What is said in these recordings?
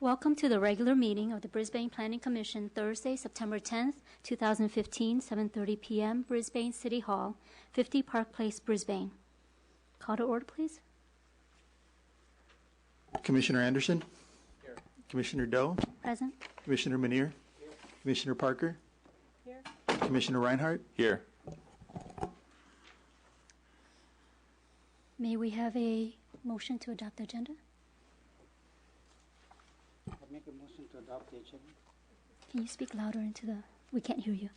Welcome to the regular meeting of the Brisbane Planning Commission, Thursday, September 10th, 2015, 7:30 p.m., Brisbane City Hall, 50 Park Place, Brisbane. Call to order, please. Commissioner Anderson? Here. Commissioner Doe? Present. Commissioner Manier? Here. Commissioner Parker? Here. Commissioner Reinhardt? Here. May we have a motion to adopt the agenda? I make a motion to adopt the agenda. Can you speak louder into the... We can't hear you.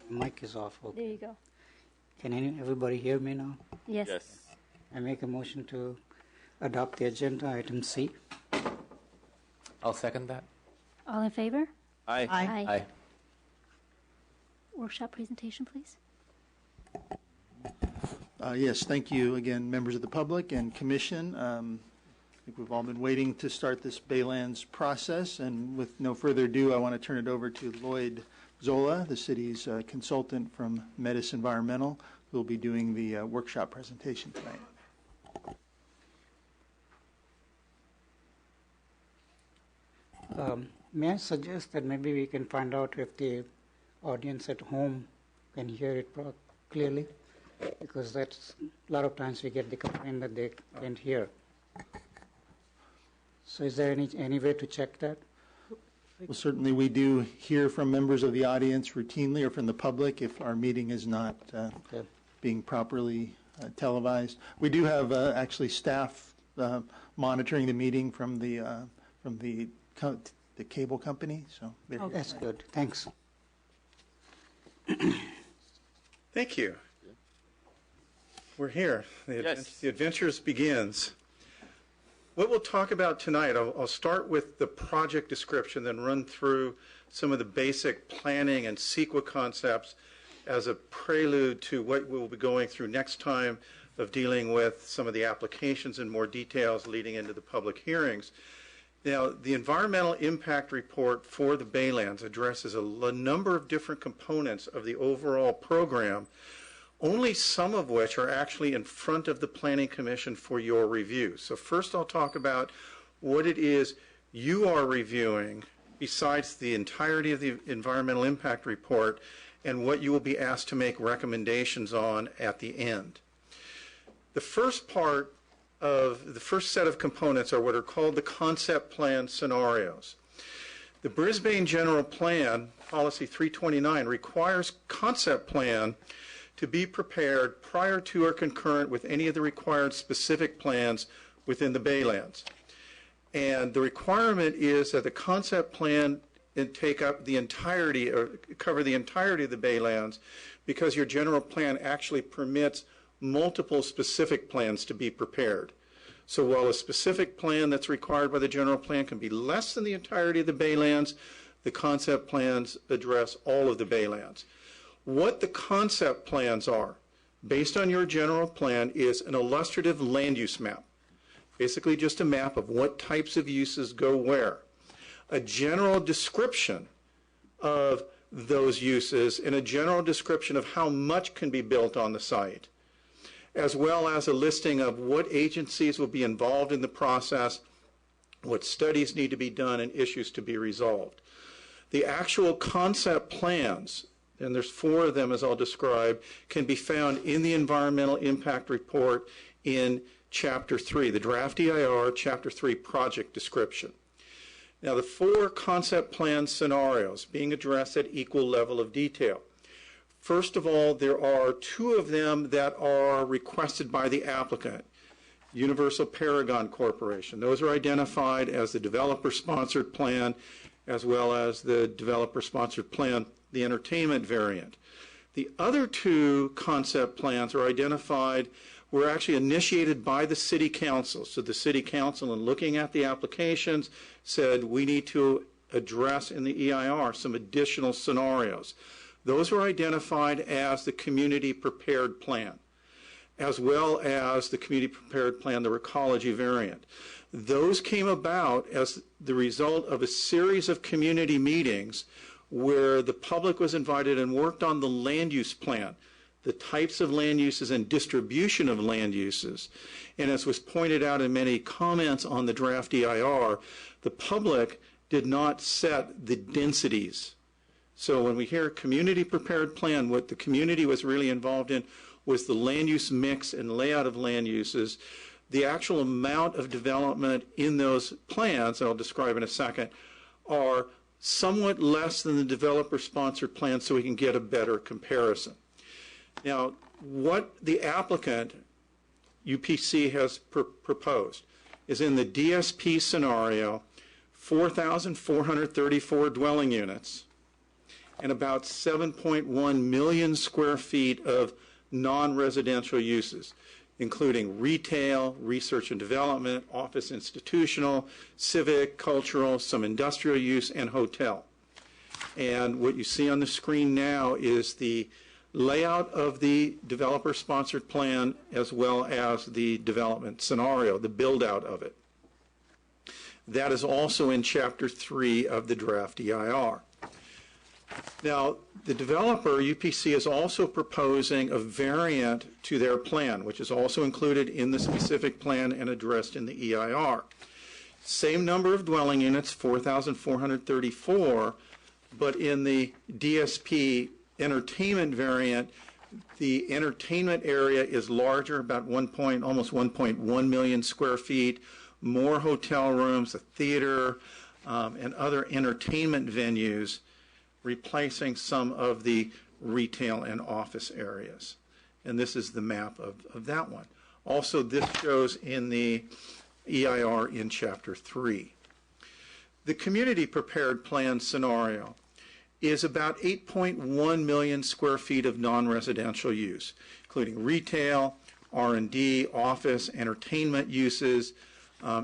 My mic is off. Okay. There you go. Can everybody hear me now? Yes. Yes. I make a motion to adopt the agenda, item C. I'll second that. All in favor? Aye. Aye. Aye. Workshop presentation, please. Yes, thank you again, members of the public and commission. I think we've all been waiting to start this Baylands process, and with no further ado, I want to turn it over to Lloyd Zola, the city's consultant from Metis Environmental, who will be doing the workshop presentation tonight. May I suggest that maybe we can find out if the audience at home can hear it clearly? Because that's a lot of times we get the complaint that they can't hear. So is there any way to check that? Well, certainly we do hear from members of the audience routinely, or from the public, if our meeting is not being properly televised. We do have actually staff monitoring the meeting from the cable company. So That's good. Thanks. Thank you. We're here. The adventures begins. What we'll talk about tonight, I'll start with the project description, then run through some of the basic planning and CEQA concepts as a prelude to what we'll be going through next time of dealing with some of the applications in more details leading into the public hearings. Now, the environmental impact report for the Baylands addresses a number of different components of the overall program, only some of which are actually in front of the Planning Commission for your review. So first I'll talk about what it is you are reviewing besides the entirety of the environmental impact report and what you will be asked to make recommendations on at the end. The first part of the first set of components are what are called the concept plan scenarios. The Brisbane General Plan, Policy 329, requires concept plan to be prepared prior to or concurrent with any of the required specific plans within the Baylands. And the requirement is that the concept plan take up the entirety or cover the entirety of the Baylands, because your general plan actually permits multiple specific plans to be prepared. So while a specific plan that's required by the general plan can be less than the entirety of the Baylands, the concept plans address all of the Baylands. What the concept plans are, based on your general plan, is an illustrative land use map. Basically just a map of what types of uses go where. A general description of those uses and a general description of how much can be built on the site, as well as a listing of what agencies will be involved in the process, what studies need to be done, and issues to be resolved. The actual concept plans, and there's 4 of them as I'll describe, can be found in the Environmental Impact Report in Chapter 3, the Draft EIR, Chapter 3, Project Description. Now, the 4 concept plan scenarios being addressed at equal level of detail. First of all, there are 2 of them that are requested by the applicant, Universal Paragon Corporation. Those are identified as the developer-sponsored plan, as well as the developer-sponsored plan, the entertainment variant. The other 2 concept plans are identified, were actually initiated by the City Council. So the City Council, in looking at the applications, said we need to address in the EIR some additional scenarios. Those are identified as the community prepared plan, as well as the community prepared plan, the ecology variant. Those came about as the result of a series of community meetings where the public was invited and worked on the land use plan. the types of land uses and distribution of land uses. And as was pointed out in many comments on the draft EIR, the public did not set the densities. So when we hear community prepared plan, what the community was really involved in was the land use mix and layout of land uses. The actual amount of development in those plans, that I'll describe in a second, are somewhat less than the developer-sponsored plan, so we can get a better comparison. Now, what the applicant, UPC, has proposed is in the DSP scenario, 4,434 dwelling units and about 7.1 million square feet of non-residential uses, including retail, research and development, office institutional, civic, cultural, some industrial use, and hotel. And what you see on the screen now is the layout of the developer-sponsored plan as well as the development scenario, the build-out of it. That is also in Chapter 3 of the draft EIR. Now, the developer, UPC, is also proposing a variant to their plan, which is also included in the specific plan and addressed in the EIR. Same number of dwelling units, 4,434, but in the DSP entertainment variant, the entertainment area is larger, about almost 1.1 million square feet, more hotel rooms, a theater, and other entertainment venues, replacing some of the retail and office areas. And this is the map of that one. Also, this shows in the EIR in Chapter 3. The community prepared plan scenario is about 8.1 million square feet of non-residential use, including retail, R&D, office, entertainment uses,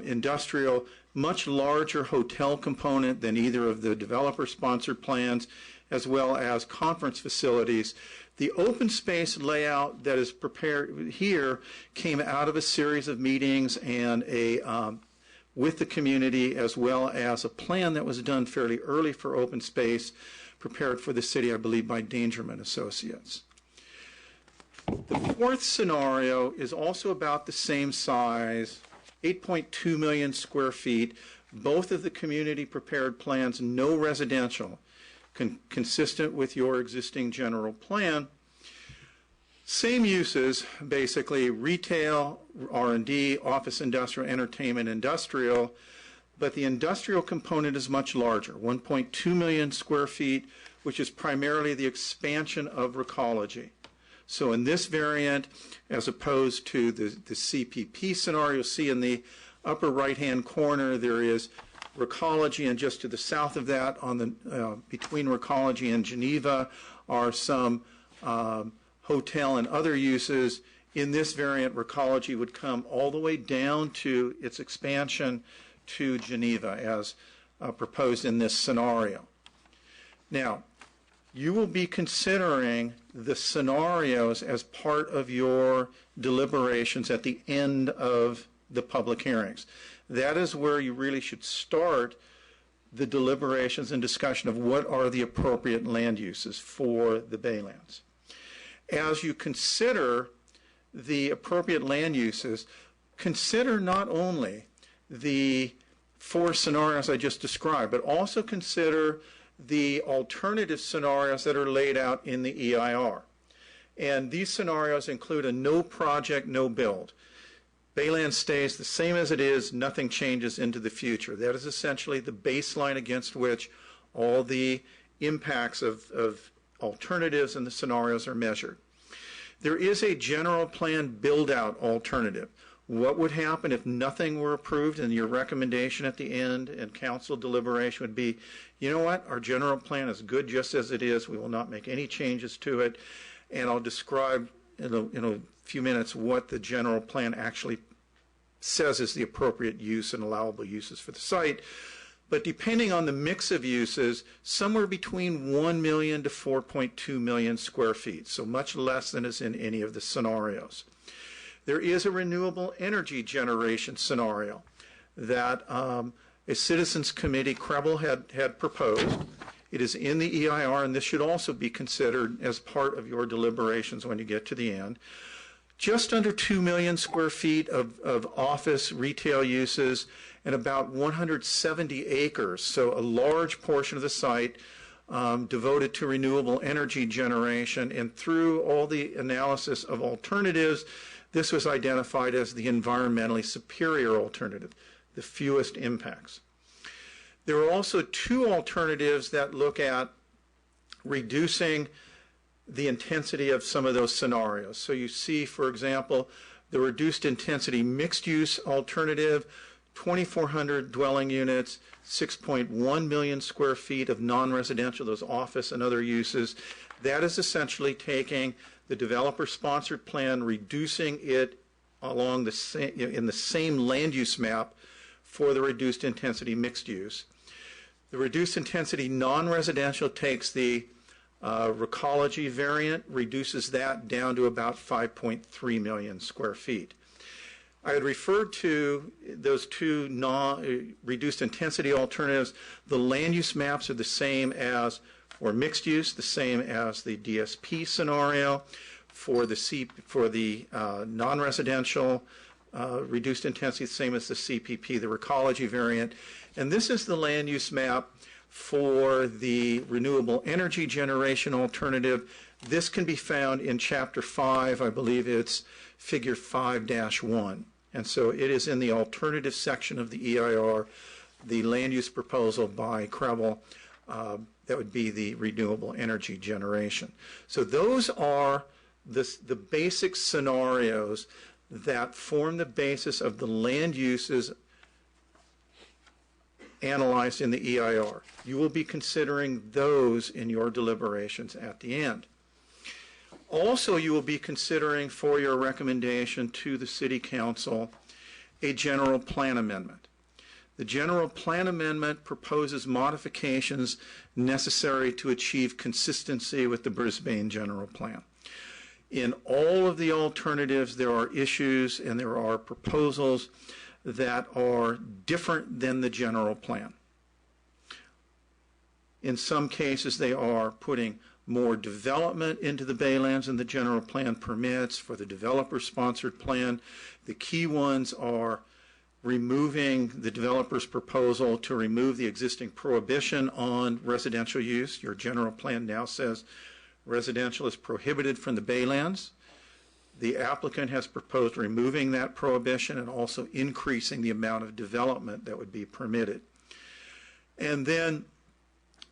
industrial, much larger hotel component than either of the developer-sponsored plans, as well as conference facilities. The open space layout that is prepared here came out of a series of meetings and with the community, as well as a plan that was done fairly early for open space, prepared for the city, I believe, by Dangerman Associates. The fourth scenario is also about the same size, 8.2 million square feet. Both of the community prepared plans, no residential, consistent with your existing general plan. Same uses, basically retail, R&D, office, industrial, entertainment, industrial, but the industrial component is much larger, 1.2 million square feet, which is primarily the expansion of Recology. So in this variant, as opposed to the CPP scenario, you'll see in the upper right-hand corner there is Recology, and just to the south of that, on the between Recology and Geneva, are some hotel and other uses. In this variant, Recology would come all the way down to its expansion to Geneva as proposed in this scenario. Now, you will be considering the scenarios as part of your deliberations at the end of the public hearings. That is where you really should start the deliberations and discussion of what are the appropriate land uses for the Baylands. As you consider the appropriate land uses, consider not only the four scenarios I just described, but also consider the alternative scenarios that are laid out in the EIR. And these scenarios include a no project, no build. Bayland stays the same as it is, nothing changes into the future. That is essentially the baseline against which all the impacts of alternatives in the scenarios are measured. There is a general plan build-out alternative. What would happen if nothing were approved and your recommendation at the end and council deliberation would be, you know what, our general plan is good just as it is, we will not make any changes to it, and I'll describe in a few minutes what the general plan actually says is the appropriate use and allowable uses for the site. But depending on the mix of uses, somewhere between 1 million to 4.2 million square feet, so much less than is in any of the scenarios. There is a renewable energy generation scenario that a citizens committee, Krebel, had proposed, It is in the EIR, and this should also be considered as part of your deliberations when you get to the end. Just under 2 million square feet of office retail uses and about 170 acres, so a large portion of the site devoted to renewable energy generation. And through all the analysis of alternatives, this was identified as the environmentally superior alternative, the fewest impacts. There are also 2 alternatives that look at reducing the intensity of some of those scenarios. So you see, for example, the reduced intensity mixed use alternative, 2,400 dwelling units, 6.1 million square feet of non-residential, those office and other uses. That is essentially taking the developer-sponsored plan, reducing it along the same, in the same land use map for the reduced intensity mixed use. The reduced intensity non-residential takes the Recology variant, reduces that down to about 5.3 million square feet. I had referred to those 2 reduced intensity alternatives. The land use maps are the same as, or mixed use, the same as the DSP scenario. For the non-residential reduced intensity, the same as the CPP, the Recology variant. And this is the land use map for the renewable energy generation alternative. This can be found in Chapter 5, I believe it's Figure 5-1. And so it is in the alternative section of the EIR, the land use proposal by Krevel, that would be the renewable energy generation. So those are the basic scenarios that form the basis of the land uses analyzed in the EIR. You will be considering those in your deliberations at the end. Also, you will be considering for your recommendation to the City Council a general plan amendment. The general plan amendment proposes modifications necessary to achieve consistency with the Brisbane general plan. In all of the alternatives, there are issues and there are proposals that are different than the general plan. In some cases, they are putting more development into the Baylands than the general plan permits for the developer-sponsored plan. The key ones are removing the developer's proposal to remove the existing prohibition on residential use. Your general plan now says residential is prohibited from the Baylands. The applicant has proposed removing that prohibition and also increasing the amount of development that would be permitted. And then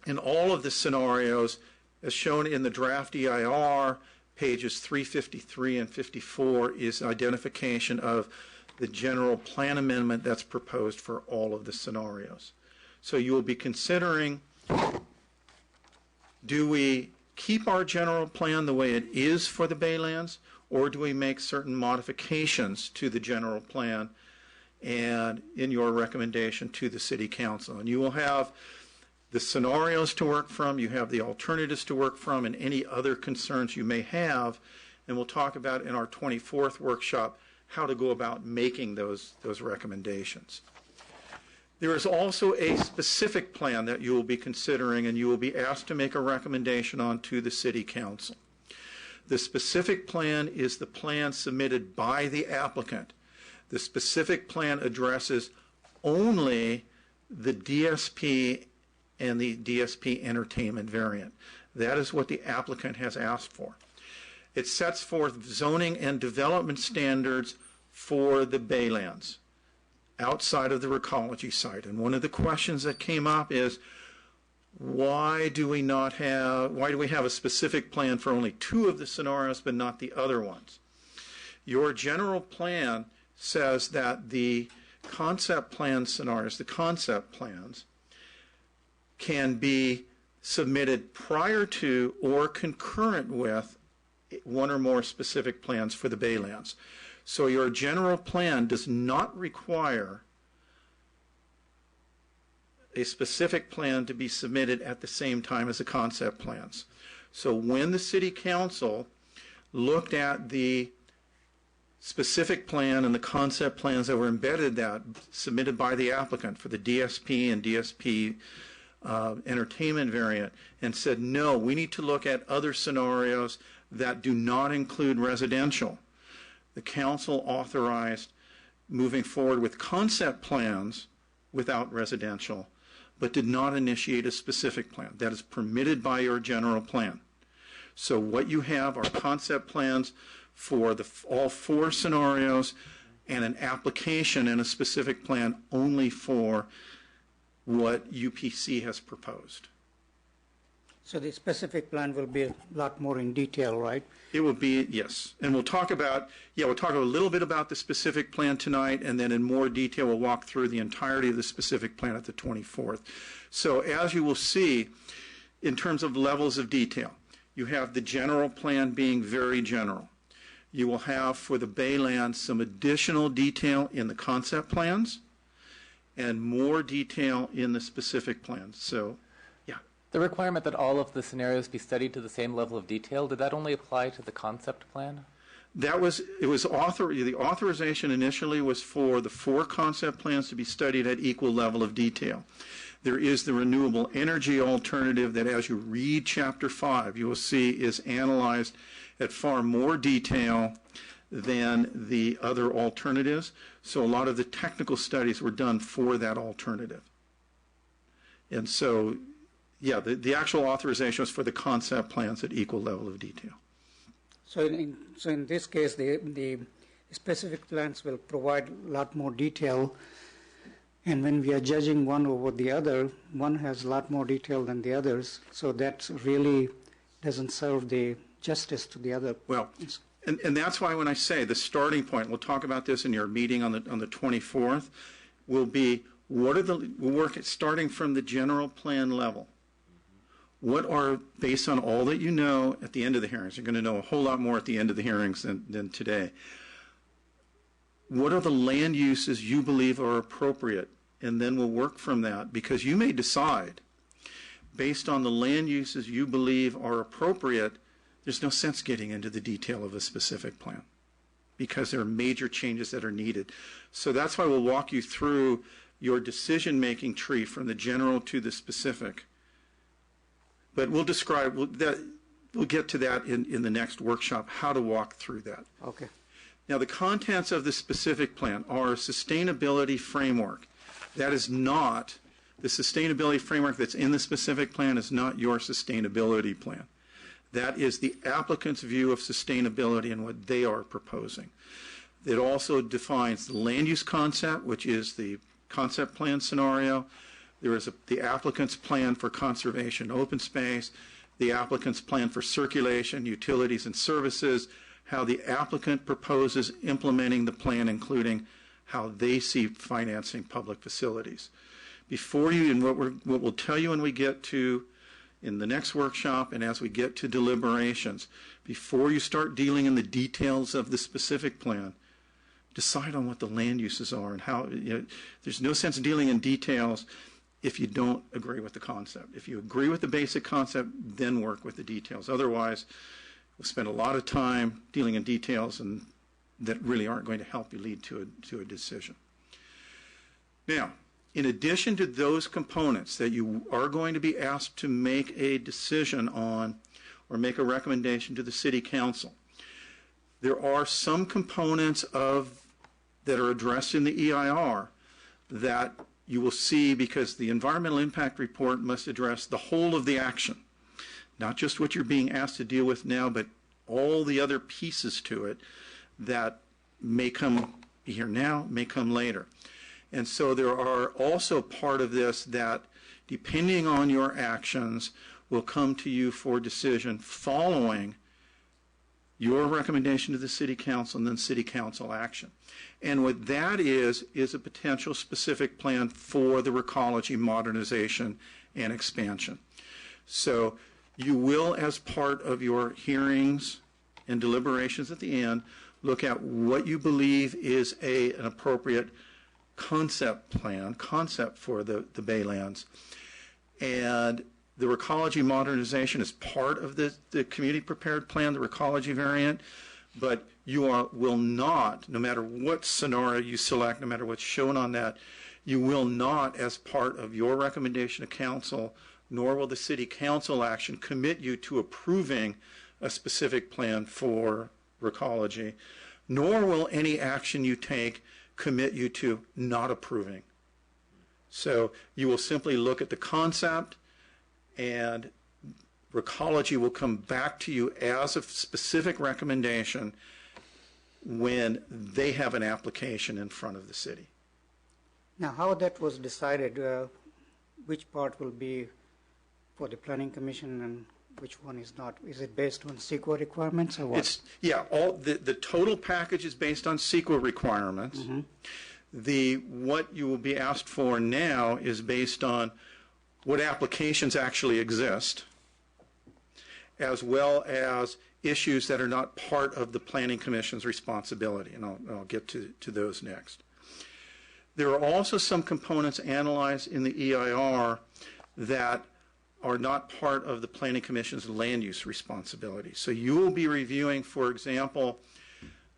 in all of the scenarios, as shown in the draft EIR, pages 353 and 54 is identification of the general plan amendment that's proposed for all of the scenarios. So you will be considering, do we keep our general plan the way it is for the Baylands, or do we make certain modifications to the general plan and in your recommendation to the City Council? And you will have the scenarios to work from, you have the alternatives to work from, and any other concerns you may have. And we'll talk about in our 24th workshop how to go about making those recommendations. There is also a specific plan that you will be considering and you will be asked to make a recommendation on to the City Council. The specific plan is the plan submitted by the applicant. The specific plan addresses only the DSP and the DSP entertainment variant. That is what the applicant has asked for. It sets forth zoning and development standards for the Baylands outside of the Recology site. And one of the questions that came up is, why do we have a specific plan for only 2 of the scenarios but not the other ones? Your general plan says that the concept plan scenarios, the concept plans, can be submitted prior to or concurrent with 1 or more specific plans for the Baylands. So your general plan does not require a specific plan to be submitted at the same time as the concept plans. So when the City Council looked at the specific plan and the concept plans that were embedded that submitted by the applicant for the DSP and DSP entertainment variant and said, no, we need to look at other scenarios that do not include residential. The council authorized moving forward with concept plans without residential, but did not initiate a specific plan. That is permitted by your general plan. So what you have are concept plans for all 4 scenarios and an application and a specific plan only for what UPC has proposed. So the specific plan will be a lot more in detail, right? It will be, yes. And we'll talk about, we'll talk a little bit about the specific plan tonight, and then in more detail we'll walk through the entirety of the specific plan at the 24th. So as you will see, in terms of levels of detail, you have the general plan being very general. You will have for the Baylands some additional detail in the concept plans and more detail in the specific plans. So, yeah. The requirement that all of the scenarios be studied to the same level of detail, did that only apply to the concept plan? The authorization initially was for the 4 concept plans to be studied at equal level of detail. There is the renewable energy alternative that, as you read Chapter 5, you will see is analyzed at far more detail than the other alternatives. So a lot of the technical studies were done for that alternative. And so, yeah, the actual authorization was for the concept plans at equal level of detail. So in this case, the specific plans will provide a lot more detail. And when we are judging one over the other, one has a lot more detail than the others. So that really doesn't serve the justice to the other. Well, and that's why when I say the starting point, we'll talk about this in your meeting on the 24th, will be we'll work at starting from the general plan level. What are, based on all that you know at the end of the hearings, you're going to know a whole lot more at the end of the hearings than today. What are the land uses you believe are appropriate? And then we'll work from that, because you may decide, based on the land uses you believe are appropriate, there's no sense getting into the detail of a specific plan because there are major changes that are needed. So that's why we'll walk you through your decision-making tree from the general to the specific. But we'll describe, we'll get to that in the next workshop, how to walk through that. Okay. Now, the contents of the specific plan are a sustainability framework. That is not, the sustainability framework that's in the specific plan is not your sustainability plan. That is the applicant's view of sustainability and what they are proposing. It also defines the land use concept, which is the concept plan scenario. There is the applicant's plan for conservation open space, the applicant's plan for circulation, utilities, and services, how the applicant proposes implementing the plan, including how they see financing public facilities. Before you, and what we'll tell you when we get to in the next workshop and as we get to deliberations, before you start dealing in the details of the specific plan, decide on what the land uses are and how, there's no sense dealing in details if you don't agree with the concept. If you agree with the basic concept, then work with the details. Otherwise, we'll spend a lot of time dealing in details and that really aren't going to help you lead to a decision. Now, in addition to those components that you are going to be asked to make a decision on or make a recommendation to the City Council, there are some components that are addressed in the EIR that you will see, because the environmental impact report must address the whole of the action, not just what you're being asked to deal with now, but all the other pieces to it that may come here now, may come later. And so there are also part of this that, depending on your actions, will come to you for decision following your recommendation to the City Council and then City Council action. And what that is a potential specific plan for the recology modernization and expansion. So you will, as part of your hearings and deliberations at the end, look at what you believe is an appropriate concept for the Baylands. And the recology modernization is part of the community prepared plan, the recology variant, but you will not, no matter what scenario you select, no matter what's shown on that, You will not, as part of your recommendation to council, nor will the city council action commit you to approving a specific plan for recology, nor will any action you take commit you to not approving. So you will simply look at the concept, and recology will come back to you as a specific recommendation when they have an application in front of the city. Now, how that was decided, which part will be for the Planning Commission and which one is not? Is it based on CEQA requirements or what? All the total package is based on CEQA requirements. What you will be asked for now is based on what applications actually exist, as well as issues that are not part of the Planning Commission's responsibility, and I'll get to those next. There are also some components analyzed in the EIR that are not part of the Planning Commission's land use responsibility. So you will be reviewing, for example,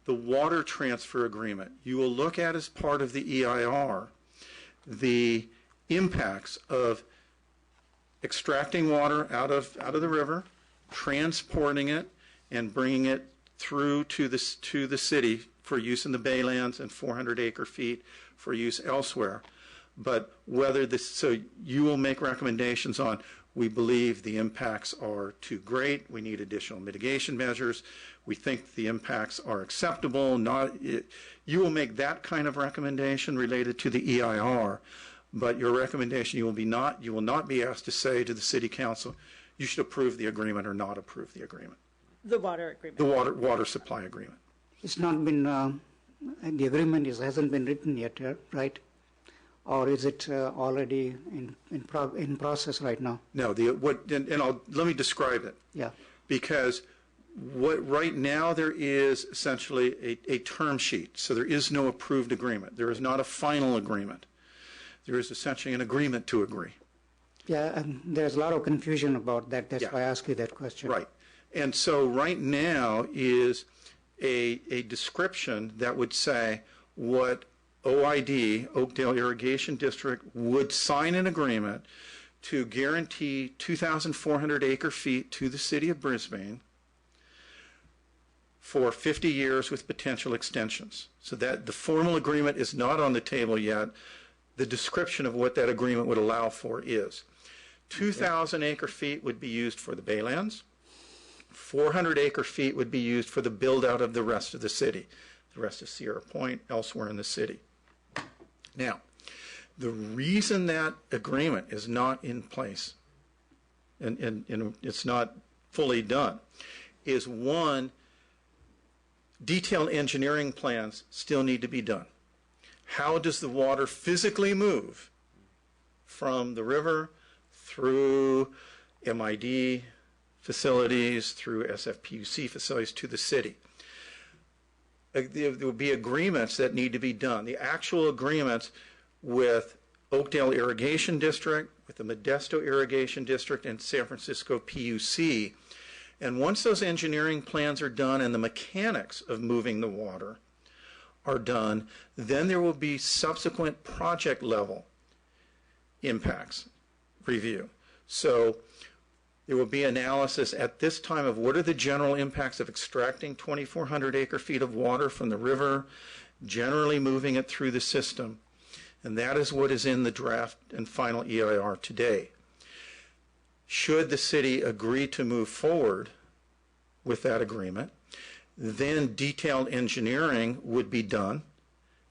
the water transfer agreement. You will look at, as part of the EIR, the impacts of extracting water out of the river, transporting it, and bringing it through to the city for use in the Baylands and 400 acre feet for use elsewhere. But so you will make recommendations on, we believe the impacts are too great, we need additional mitigation measures, we think the impacts are acceptable, you will make that kind of recommendation related to the EIR, but your recommendation, you will not be asked to say to the city council, you should approve the agreement or not approve the agreement. The water agreement. The water supply agreement. It's not been, the agreement hasn't been written yet, right? Or is it already in process right now? No, let me describe it. Yeah. Because right now there is essentially a term sheet, so there is no approved agreement. There is not a final agreement. There is essentially an agreement to agree. Yeah, and there's a lot of confusion about that. That's why I asked you that question. Right. And so right now is a description that would say what OID, Oakdale Irrigation District, would sign an agreement to guarantee 2,400 acre feet to the city of Brisbane for 50 years with potential extensions. So that the formal agreement is not on the table yet. The description of what that agreement would allow for is 2,000 acre feet would be used for the Baylands. 400 acre feet would be used for the build out of the rest of the city, the rest of Sierra Point, elsewhere in the city. Now, the reason that agreement is not in place and it's not fully done is, one, detailed engineering plans still need to be done. How does the water physically move from the river through MID facilities, through SFPUC facilities to the city? There will be agreements that need to be done. The actual agreements with Oakdale Irrigation District, with the Modesto Irrigation District, and San Francisco PUC. And once those engineering plans are done and the mechanics of moving the water are done, then there will be subsequent project level impacts review. So there will be analysis at this time of what are the general impacts of extracting 2,400 acre feet of water from the river, generally moving it through the system. And that is what is in the draft and final EIR today. Should the city agree to move forward with that agreement, then detailed engineering would be done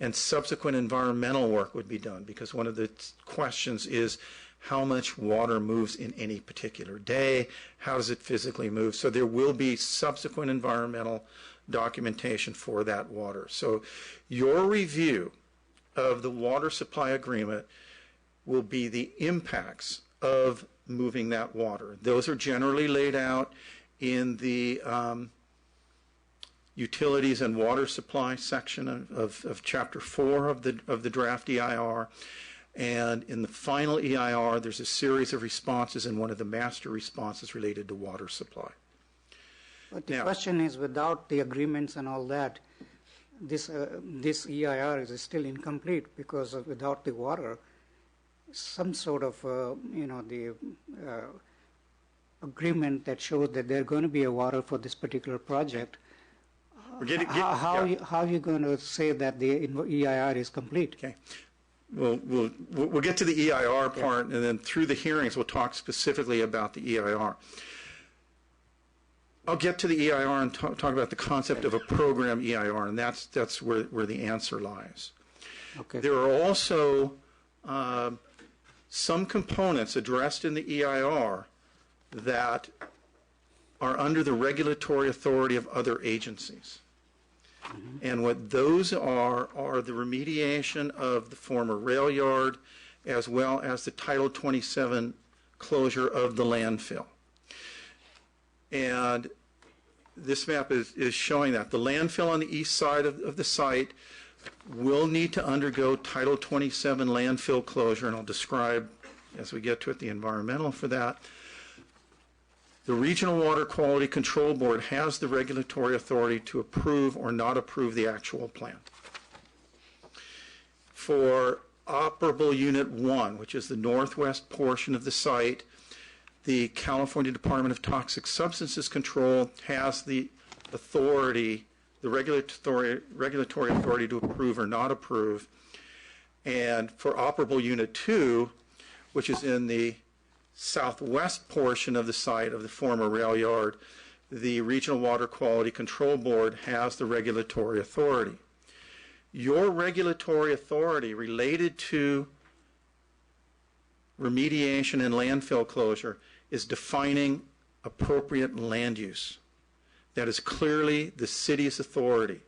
and subsequent environmental work would be done, because one of the questions is how much water moves in any particular day, how does it physically move. So there will be subsequent environmental documentation for that water. So your review of the water supply agreement will be the impacts of moving that water. Those are generally laid out in the utilities and water supply section of Chapter 4 of the draft EIR. And in the final EIR, there's a series of responses, and one of the master responses related to water supply. But the question is, without the agreements and all that, this EIR is still incomplete because without the water, some sort of the agreement that shows that there's going to be a water for this particular project. How are you going to say that the EIR is complete? Okay. We'll get to the EIR part, and then through the hearings, we'll talk specifically about the EIR. I'll get to the EIR and talk about the concept of a program EIR, and that's where the answer lies. Okay. There are also some components addressed in the EIR that are under the regulatory authority of other agencies. Mm-hmm. And what those are the remediation of the former rail yard as well as the Title 27 closure of the landfill. And this map is showing that. The landfill on the east side of the site will need to undergo Title 27 landfill closure, and I'll describe as we get to it the environmental for that. The Regional Water Quality Control Board has the regulatory authority to approve or not approve the actual plan. For Operable Unit 1, which is the northwest portion of the site, the California Department of Toxic Substances Control has the authority, the regulatory authority to approve or not approve. And for Operable Unit 2, which is in the southwest portion of the site of the former rail yard, the Regional Water Quality Control Board has the regulatory authority. Your regulatory authority related to remediation and landfill closure is defining appropriate land use. That is clearly the city's authority.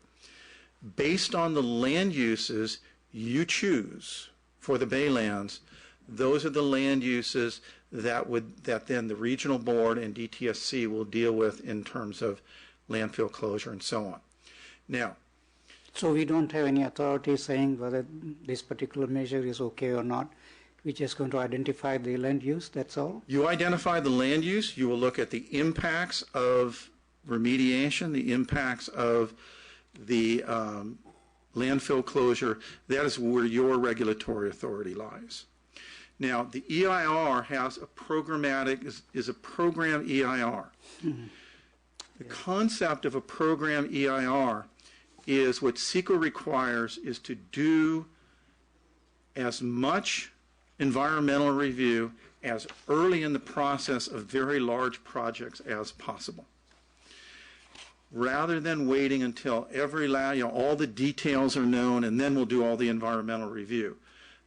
Based on the land uses you choose for the Baylands, those are the land uses that then the regional board and DTSC will deal with in terms of landfill closure and so on. Now, so we don't have any authority saying whether this particular measure is okay or not. We're just going to identify the land use, that's all? You identify the land use, you will look at the impacts of remediation, the impacts of the landfill closure. That is where your regulatory authority lies. Now, the EIR has a programmatic, is a program EIR. Mm-hmm. The concept of a program EIR is what CEQA requires is to do as much environmental review as early in the process of very large projects as possible, rather than waiting until all the details are known and then we'll do all the environmental review.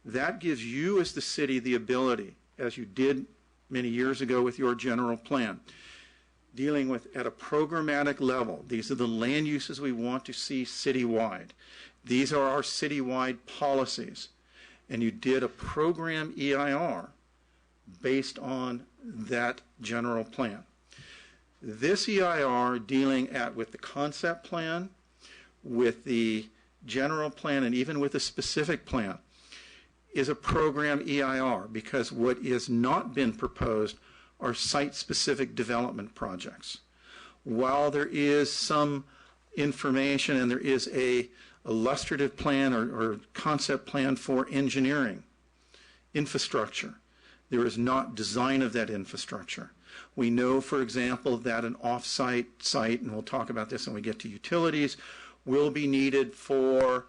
That gives you as the city the ability, as you did many years ago with your general plan, dealing with at a programmatic level. These are the land uses we want to see citywide. These are our citywide policies. And you did a program EIR based on that general plan. This EIR dealing with the concept plan, with the general plan, and even with the specific plan is a program EIR, because what is not been proposed are site-specific development projects. While there is some information and there is a illustrative plan or concept plan for engineering, infrastructure, there is not design of that infrastructure. We know, for example, that an off-site site, and we'll talk about this when we get to utilities, will be needed for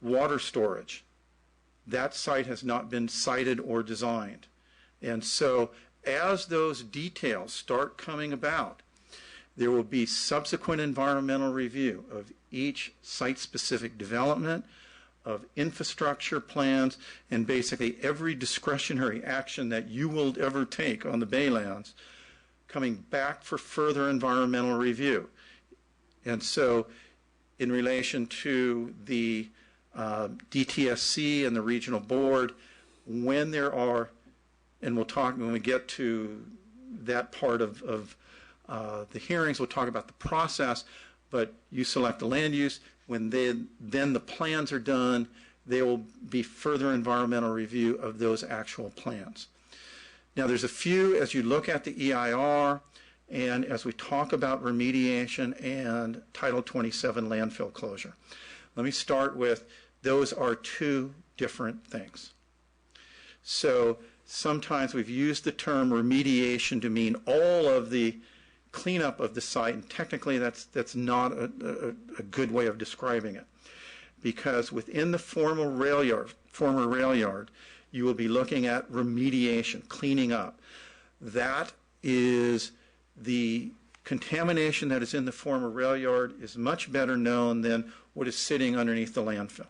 water storage. That site has not been sited or designed. And so as those details start coming about, there will be subsequent environmental review of each site-specific development, of infrastructure plans, and basically every discretionary action that you will ever take on the Baylands coming back for further environmental review. And so in relation to the DTSC and the regional board, when there are, and we'll talk when we get to that part of the hearings, we'll talk about the process, but you select the land use. When then the plans are done, there will be further environmental review of those actual plans. Now there's a few, as you look at the EIR and as we talk about remediation and Title 27 landfill closure. Let me start with, those are two different things. So sometimes we've used the term remediation to mean all of the cleanup of the site, and technically that's not a good way of describing it, because within the former rail yard, you will be looking at remediation, cleaning up. That is the contamination that is in the former rail yard is much better known than what is sitting underneath the landfill.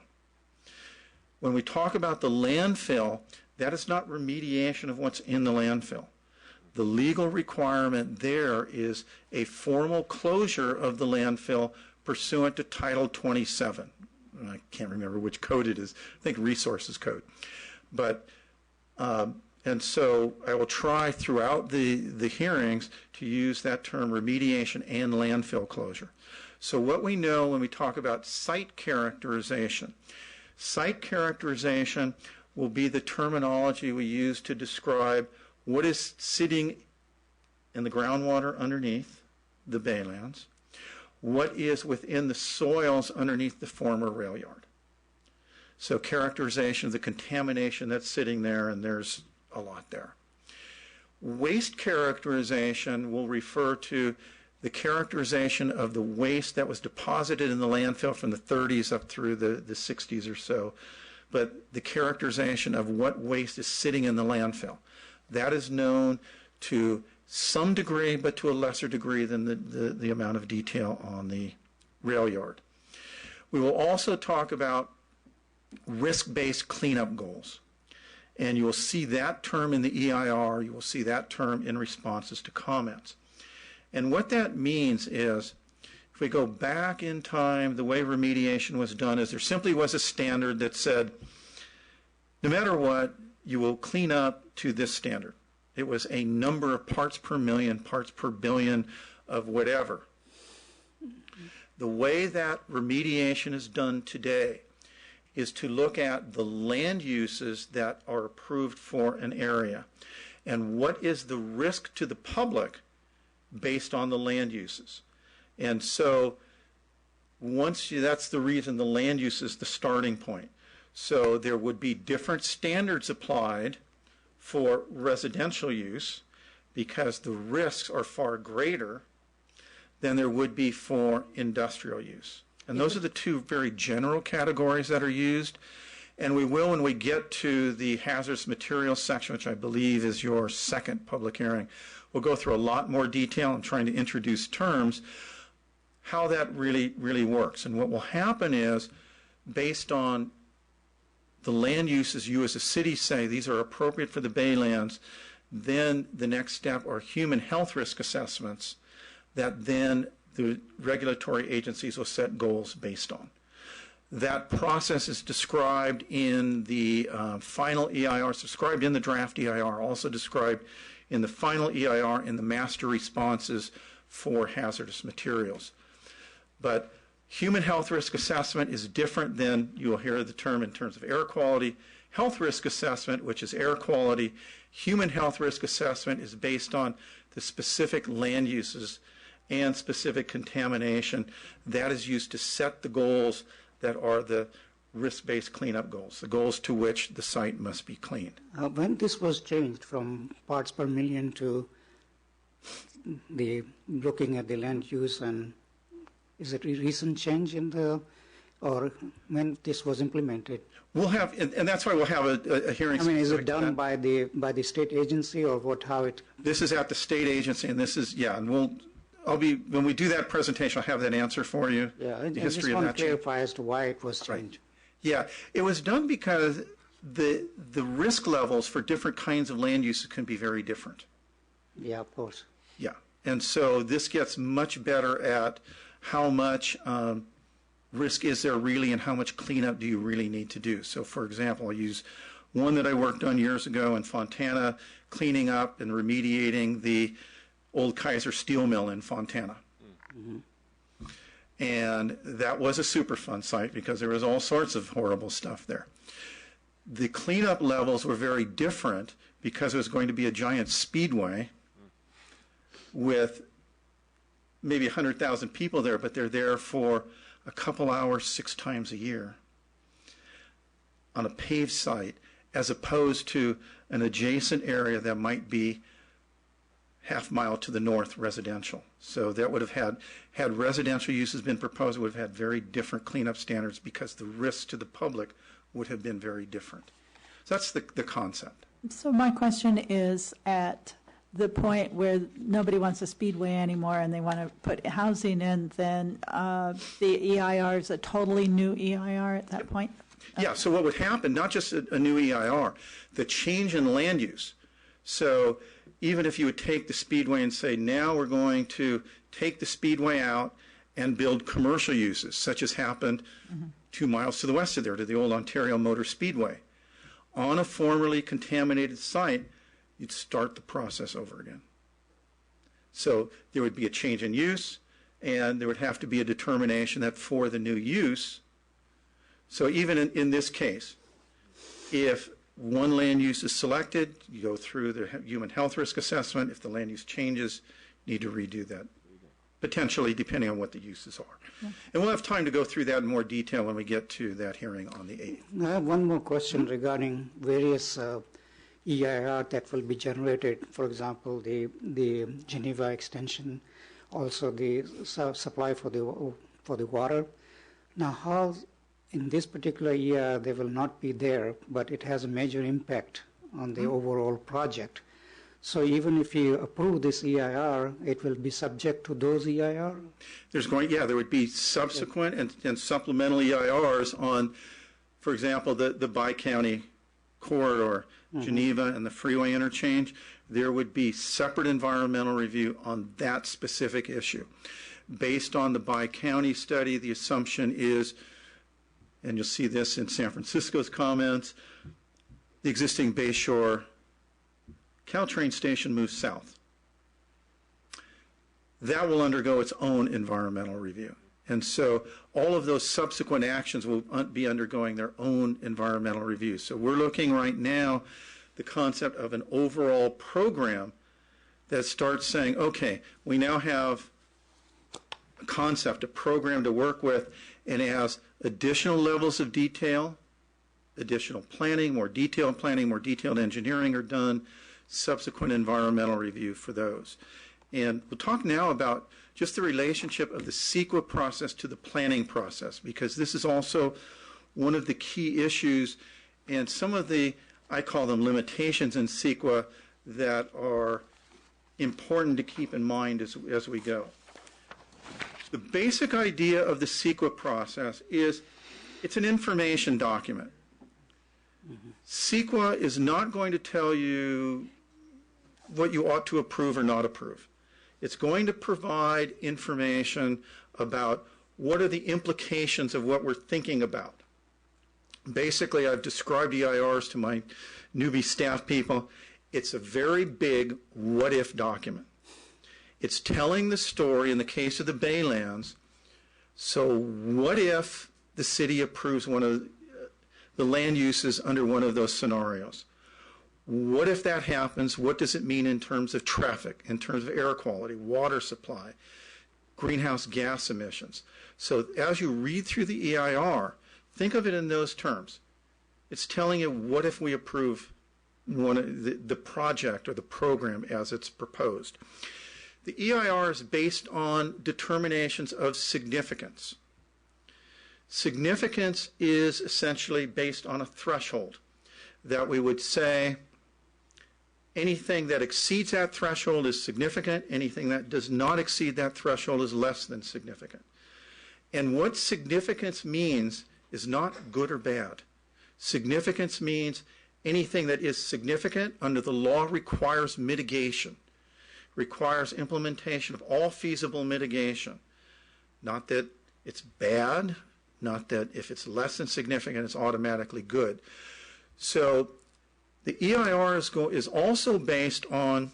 When we talk about the landfill, that is not remediation of what's in the landfill. The legal requirement there is a formal closure of the landfill pursuant to Title 27. I can't remember which code it is. I think Resources Code. But and so I will try throughout the hearings to use that term remediation and landfill closure. So what we know when we talk about site characterization will be the terminology we use to describe what is sitting in the groundwater underneath the baylands, what is within the soils underneath the former rail yard. So characterization of the contamination that's sitting there, and there's a lot there. Waste characterization will refer to the characterization of the waste that was deposited in the landfill from the 30s up through the 60s or so, but the characterization of what waste is sitting in the landfill. That is known to some degree, but to a lesser degree than the amount of detail on the rail yard. We will also talk about risk-based cleanup goals. And you will see that term in the EIR. You will see that term in responses to comments. And what that means is, if we go back in time, the way remediation was done is there simply was a standard that said, no matter what, you will clean up to this standard. It was a number of parts per million, parts per billion of whatever. The way that remediation is done today is to look at the land uses that are approved for an area and what is the risk to the public based on the land uses. And so that's the reason the land use is the starting point. So there would be different standards applied for residential use because the risks are far greater than there would be for industrial use. And those are the two very general categories that are used. And we will, when we get to the hazardous materials section, which I believe is your second public hearing, we'll go through a lot more detail in trying to introduce terms, how that really works. And what will happen is, based on the land uses you as a city say these are appropriate for the baylands, then the next step are human health risk assessments that then the regulatory agencies will set goals based on. That process is described in the final EIR, described in the draft EIR, also described in the final EIR in the master responses for hazardous materials. But human health risk assessment is different than, you'll hear the term in terms of air quality. Health risk assessment, which is air quality, human health risk assessment is based on the specific land uses and specific contamination that is used to set the goals that are the risk-based cleanup goals, the goals to which the site must be cleaned. When this was changed from parts per million to the looking at the land use, and is it a recent change in the, or when this was implemented? We'll have, and that's why we'll have a hearing. I mean, is it done by the state agency, or what? How it? This is at the state agency, and this is and when we do that presentation, I'll have that answer for you. Yeah, I the just history want of to clarify as to why it was changed. Right. Yeah, it was done because the risk levels for different kinds of land uses can be very different. Yeah, of course. Yeah, and so this gets much better at how much risk is there really and how much cleanup do you really need to do. So, for example, I'll use one that I worked on years ago in Fontana, cleaning up and remediating the old Kaiser steel mill in Fontana. Mm-hmm. And that was a Superfund site because there was all sorts of horrible stuff there. The cleanup levels were very different because it was going to be a giant speedway with maybe 100,000 people there, but they're there for a couple hours 6 times a year on a paved site, as opposed to an adjacent area that might be half mile to the north residential. So that would have had residential uses been proposed, it would have had very different cleanup standards because the risks to the public would have been very different. So that's the concept. So my question is, at the point where nobody wants a speedway anymore and they want to put housing in, then the EIR is a totally new EIR at that point? Yeah, so what would happen, not just a new EIR, the change in land use. So even if you would take the speedway and say, now we're going to take the speedway out and build commercial uses, such as happened 2 miles to the west of there, to the old Ontario Motor Speedway. On a formerly contaminated site, you'd start the process over again. So there would be a change in use, and there would have to be a determination that for the new use, so even in this case, if one land use is selected, you go through the human health risk assessment. If the land use changes, you need to redo that, potentially depending on what the uses are. Yeah. And we'll have time to go through that in more detail when we get to that hearing on the 8th. I have one more question regarding various EIR that will be generated. For example, the Geneva extension, also the supply for the water. Now, how in this particular EIR they will not be there, but it has a major impact on the overall project. So even if you approve this EIR, it will be subject to those EIR? There would be subsequent and supplemental EIRs on, for example, the bi-county corridor, Geneva and the freeway interchange. There would be separate environmental review on that specific issue. Based on the bi-county study, the assumption is, and you'll see this in San Francisco's comments, the existing Bayshore Caltrain station moves south. That will undergo its own environmental review. And so all of those subsequent actions will be undergoing their own environmental review. So we're looking right now the concept of an overall program that starts saying, okay, we now have a concept, a program to work with, and it has additional levels of detail, additional planning, more detailed engineering are done, subsequent environmental review for those. And we'll talk now about just the relationship of the CEQA process to the planning process, because this is also one of the key issues and some of the, I call them limitations in CEQA that are important to keep in mind as we go. The basic idea of the CEQA process is it's an information document. CEQA is not going to tell you what you ought to approve or not approve. It's going to provide information about what are the implications of what we're thinking about. Basically, I've described EIRs to my newbie staff people. It's a very big what-if document. It's telling the story in the case of the Baylands. So what if the city approves one of the land uses under one of those scenarios? What if that happens? What does it mean in terms of traffic, in terms of air quality, water supply, greenhouse gas emissions? So as you read through the EIR, think of it in those terms. It's telling you what if we approve the project or the program as it's proposed. The EIR is based on determinations of significance. Significance is essentially based on a threshold that we would say anything that exceeds that threshold is significant, anything that does not exceed that threshold is less than significant. And what significance means is not good or bad. Significance means anything that is significant under the law requires mitigation, requires implementation of all feasible mitigation. Not that it's bad, not that if it's less than significant, it's automatically good. So the EIR is also based on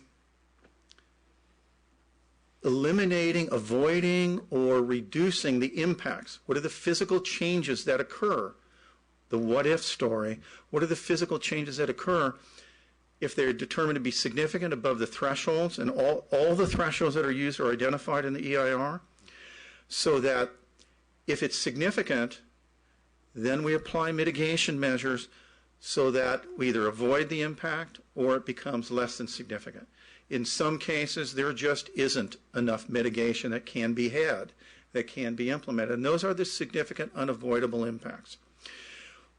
eliminating, avoiding, or reducing the impacts. What are the physical changes that occur? The what-if story. What are the physical changes that occur if they're determined to be significant above the thresholds, and all the thresholds that are used are identified in the EIR, so that if it's significant, then we apply mitigation measures so that we either avoid the impact or it becomes less than significant. In some cases, there just isn't enough mitigation that can be had, that can be implemented, and those are the significant unavoidable impacts.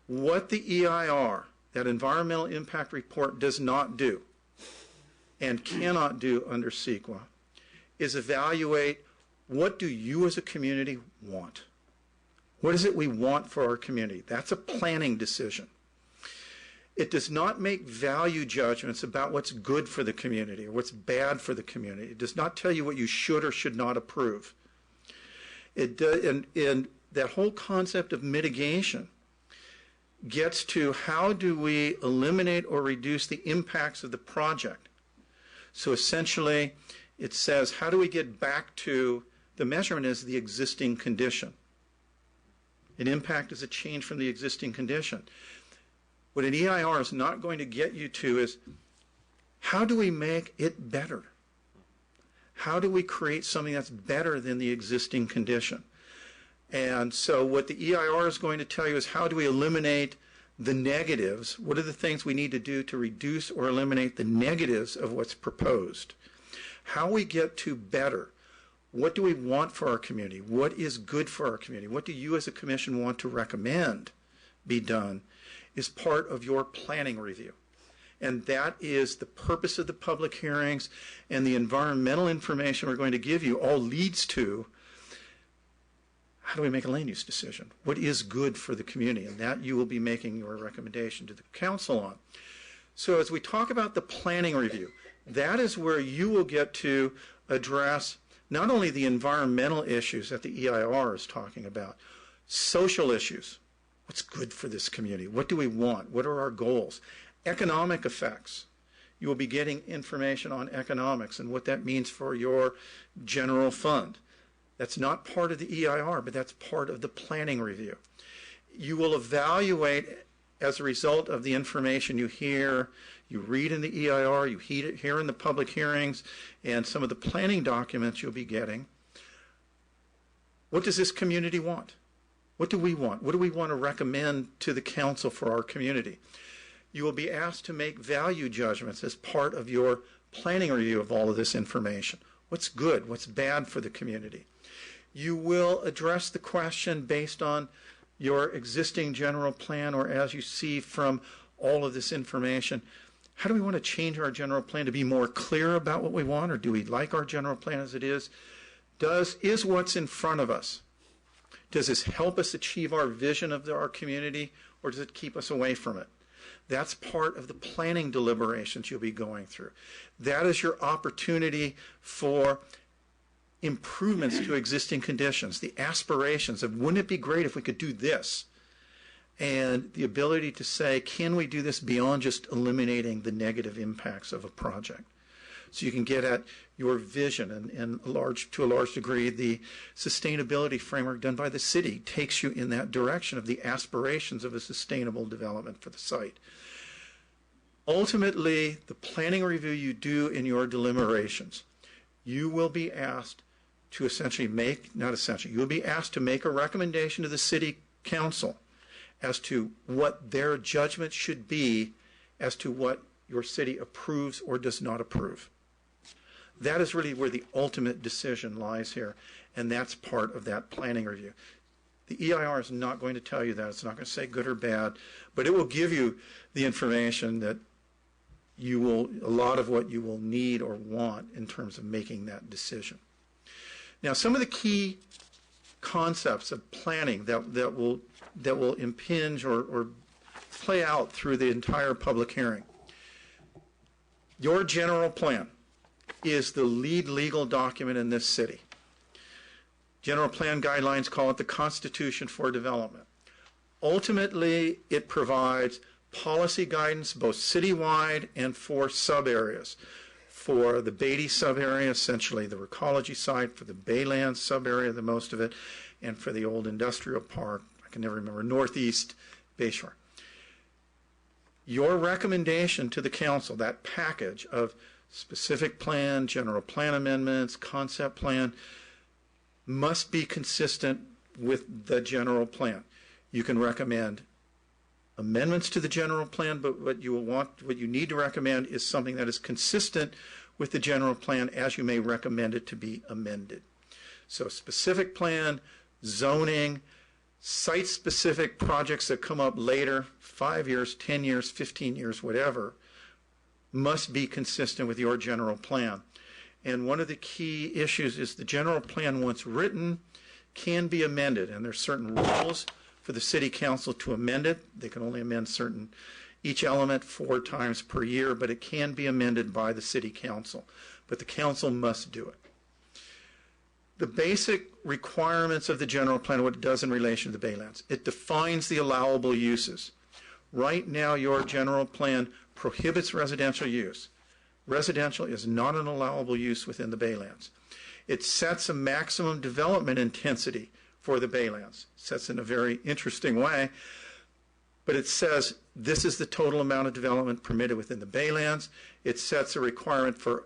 What the EIR, that environmental impact report, does not do and cannot do under CEQA is evaluate what do you as a community want. What is it we want for our community? That's a planning decision. It does not make value judgments about what's good for the community or what's bad for the community. It does not tell you what you should or should not approve. And that whole concept of mitigation gets to how do we eliminate or reduce the impacts of the project. So essentially, it says, how do we get back to the measurement as the existing condition? An impact is a change from the existing condition. What an EIR is not going to get you to is, how do we make it better? How do we create something that's better than the existing condition? And so what the EIR is going to tell you is, how do we eliminate the negatives? What are the things we need to do to reduce or eliminate the negatives of what's proposed? How we get to better. What do we want for our community? What is good for our community? What do you as a commission want to recommend be done is part of your planning review. And that is the purpose of the public hearings, and the environmental information we're going to give you all leads to, how do we make a land use decision? What is good for the community? And that you will be making your recommendation to the council on. So as we talk about the planning review, that is where you will get to address not only the environmental issues that the EIR is talking about, social issues. What's good for this community? What do we want? What are our goals? Economic effects. You will be getting information on economics and what that means for your general fund. That's not part of the EIR, but that's part of the planning review. You will evaluate, as a result of the information you hear, you read in the EIR, you hear in the public hearings, and some of the planning documents you'll be getting. What does this community want? What do we want? What do we want to recommend to the council for our community? You will be asked to make value judgments as part of your planning review of all of this information. What's good? What's bad for the community? You will address the question based on your existing general plan, or as you see from all of this information, how do we want to change our general plan to be more clear about what we want, or do we like our general plan as it is? Is what's in front of us, does this help us achieve our vision of our community, or does it keep us away from it? That's part of the planning deliberations you'll be going through. That is your opportunity for improvements to existing conditions, the aspirations of, wouldn't it be great if we could do this? And the ability to say, can we do this beyond just eliminating the negative impacts of a project? So you can get at your vision, and to a large degree, the sustainability framework done by the city takes you in that direction of the aspirations of a sustainable development for the site. Ultimately, the planning review you do in your deliberations, you will be asked to you will be asked to make a recommendation to the city council as to what their judgment should be as to what your city approves or does not approve. That is really where the ultimate decision lies here, and that's part of that planning review. The EIR is not going to tell you that. It's not going to say good or bad, but it will give you the information that a lot of what you will need or want in terms of making that decision. Now, some of the key concepts of planning that will impinge or play out through the entire public hearing. Your general plan is the lead legal document in this city. General plan guidelines call it the Constitution for Development. Ultimately, it provides policy guidance both citywide and for sub-areas. For the Beatty sub-area, essentially the Recology site, for the Baylands sub-area, the most of it, and for the old industrial park, I can never remember, Northeast Bayshore. Your recommendation to the council, that package of specific plan, general plan amendments, concept plan, must be consistent with the general plan. You can recommend amendments to the general plan, but what you need to recommend is something that is consistent with the general plan as you may recommend it to be amended. So specific plan, zoning, site-specific projects that come up later, 5 years, 10 years, 15 years, whatever, must be consistent with your general plan. And one of the key issues is the general plan, once written, can be amended, and there's certain rules for the city council to amend it. They can only amend each element 4 times per year, but it can be amended by the city council. But the council must do it. The basic requirements of the general plan, what it does in relation to the Baylands, it defines the allowable uses. Right now, your general plan prohibits residential use. Residential is not an allowable use within the Baylands. It sets a maximum development intensity for the Baylands. Sets in a very interesting way, but it says this is the total amount of development permitted within the Baylands. It sets a requirement for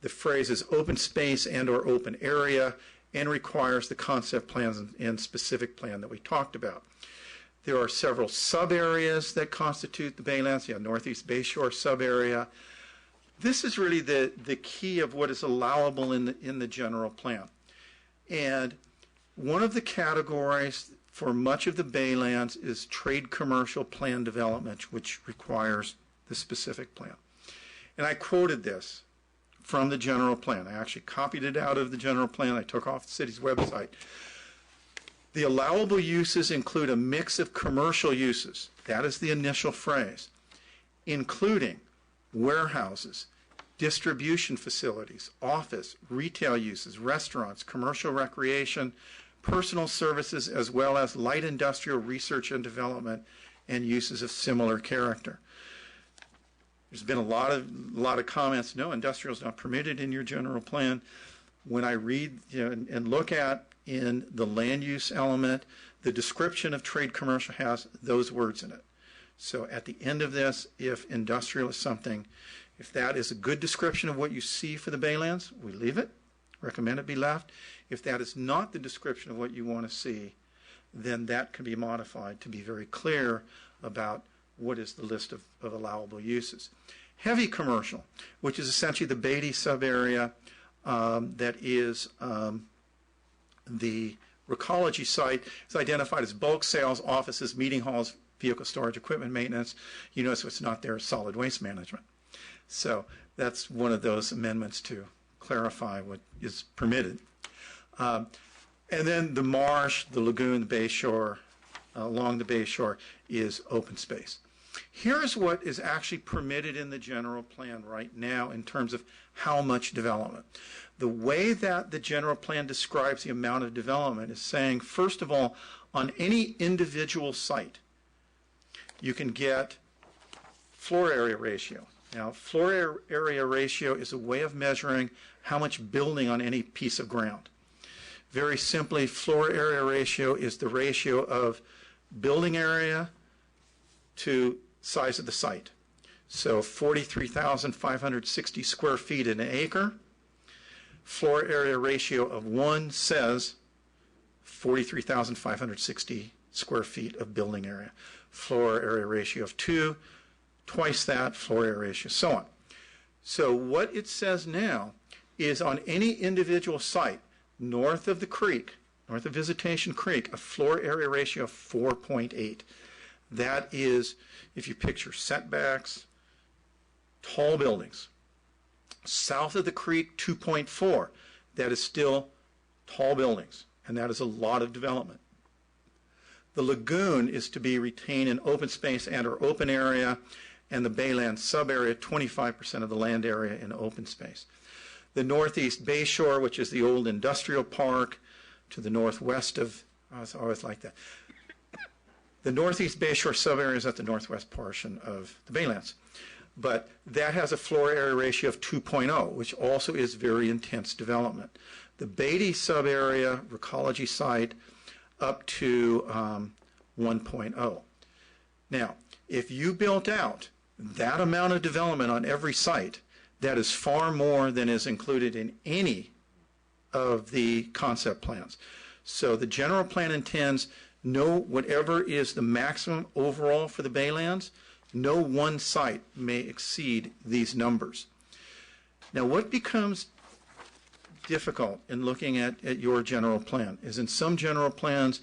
the phrases open space and or open area, and requires the concept plans and specific plan that we talked about. There are several sub-areas that constitute the Baylands. You have Northeast Bayshore sub-area. This is really the key of what is allowable in the general plan. And one of the categories for much of the Baylands is trade commercial plan development, which requires the specific plan. And I quoted this from the general plan. I actually copied it out of the general plan. I took off the city's website. The allowable uses include a mix of commercial uses. That is the initial phrase, including warehouses, distribution facilities, office, retail uses, restaurants, commercial recreation, personal services, as well as light industrial research and development and uses of similar character. There's been a lot of comments, no, industrial is not permitted in your general plan. When I read and look at in the land use element, the description of trade commercial has those words in it. So at the end of this, if industrial is something, if that is a good description of what you see for the Baylands, we leave it, recommend it be left. If that is not the description of what you want to see, then that can be modified to be very clear about what is the list of allowable uses. Heavy commercial, which is essentially the Beatty sub-area that is the Recology site, is identified as bulk sales, offices, meeting halls, vehicle storage, equipment maintenance. You notice what's not there is solid waste management. So that's one of those amendments to clarify what is permitted. And then the marsh, the lagoon, the bayshore, along the bayshore is open space. Here's what is actually permitted in the general plan right now in terms of how much development. The way that the general plan describes the amount of development is saying, first of all, on any individual site, you can get floor area ratio. Now, floor area ratio is a way of measuring how much building on any piece of ground. Very simply, floor area ratio is the ratio of building area to size of the site. So 43,560 square feet in an acre. Floor area ratio of 1 says 43,560 square feet of building area. Floor area ratio of 2, twice that, floor area ratio, so on. So what it says now is on any individual site north of the creek, north of Visitation Creek, a floor area ratio of 4.8. That is, if you picture setbacks, tall buildings. South of the creek, 2.4. That is still tall buildings, and that is a lot of development. The lagoon is to be retained in open space and or open area, and the Bayland sub-area, 25% of the land area in open space. The Northeast Bayshore, which is the old industrial park to the northwest of, I always like that. The Northeast Bayshore sub-area is at the northwest portion of the Baylands. But that has a floor area ratio of 2.0, which also is very intense development. The Beatty sub-area, Recology site, up to 1.0. Now, if you built out that amount of development on every site, that is far more than is included in any of the concept plans. So the general plan intends whatever is the maximum overall for the Baylands, no one site may exceed these numbers. Now, what becomes difficult in looking at your general plan is in some general plans,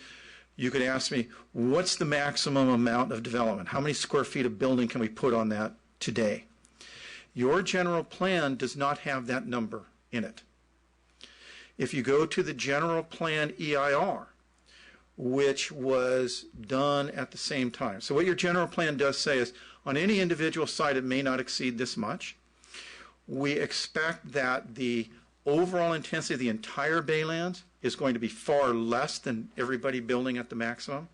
you could ask me, what's the maximum amount of development? How many square feet of building can we put on that today? Your general plan does not have that number in it. If you go to the general plan EIR, which was done at the same time. So what your general plan does say is, on any individual site, it may not exceed this much. We expect that the overall intensity of the entire Baylands is going to be far less than everybody building at the maximum.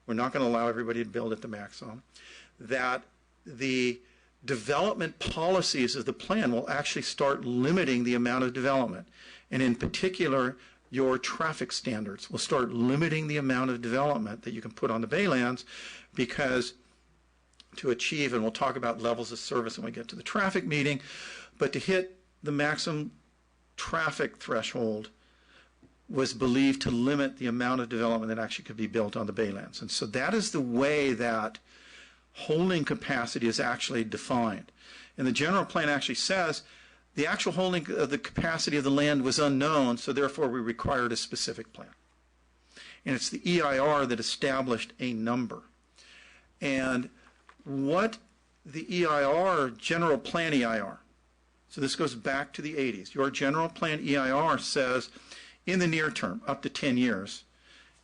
We're not going to allow everybody to build at the maximum. That the development policies of the plan will actually start limiting the amount of development. And in particular, your traffic standards will start limiting the amount of development that you can put on the Baylands, because to achieve, and we'll talk about levels of service when we get to the traffic meeting, but to hit the maximum traffic threshold was believed to limit the amount of development that actually could be built on the Baylands. And so that is the way that holding capacity is actually defined. And the general plan actually says the actual holding of the capacity of the land was unknown, so therefore we required a specific plan. And it's the EIR that established a number. And what the EIR, general plan EIR, so this goes back to the 80s. Your general plan EIR says in the near term, up to 10 years.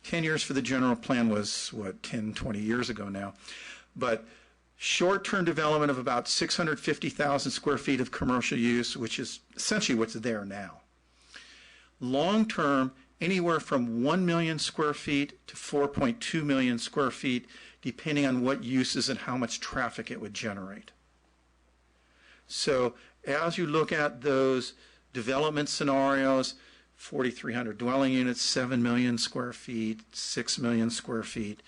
10 years for the general plan was, 10, 20 years ago now. But short-term development of about 650,000 square feet of commercial use, which is essentially what's there now. Long-term, anywhere from 1 million square feet to 4.2 million square feet, depending on what uses and how much traffic it would generate. So as you look at those development scenarios, 4,300 dwelling units, 7 million square feet, 6 million square feet.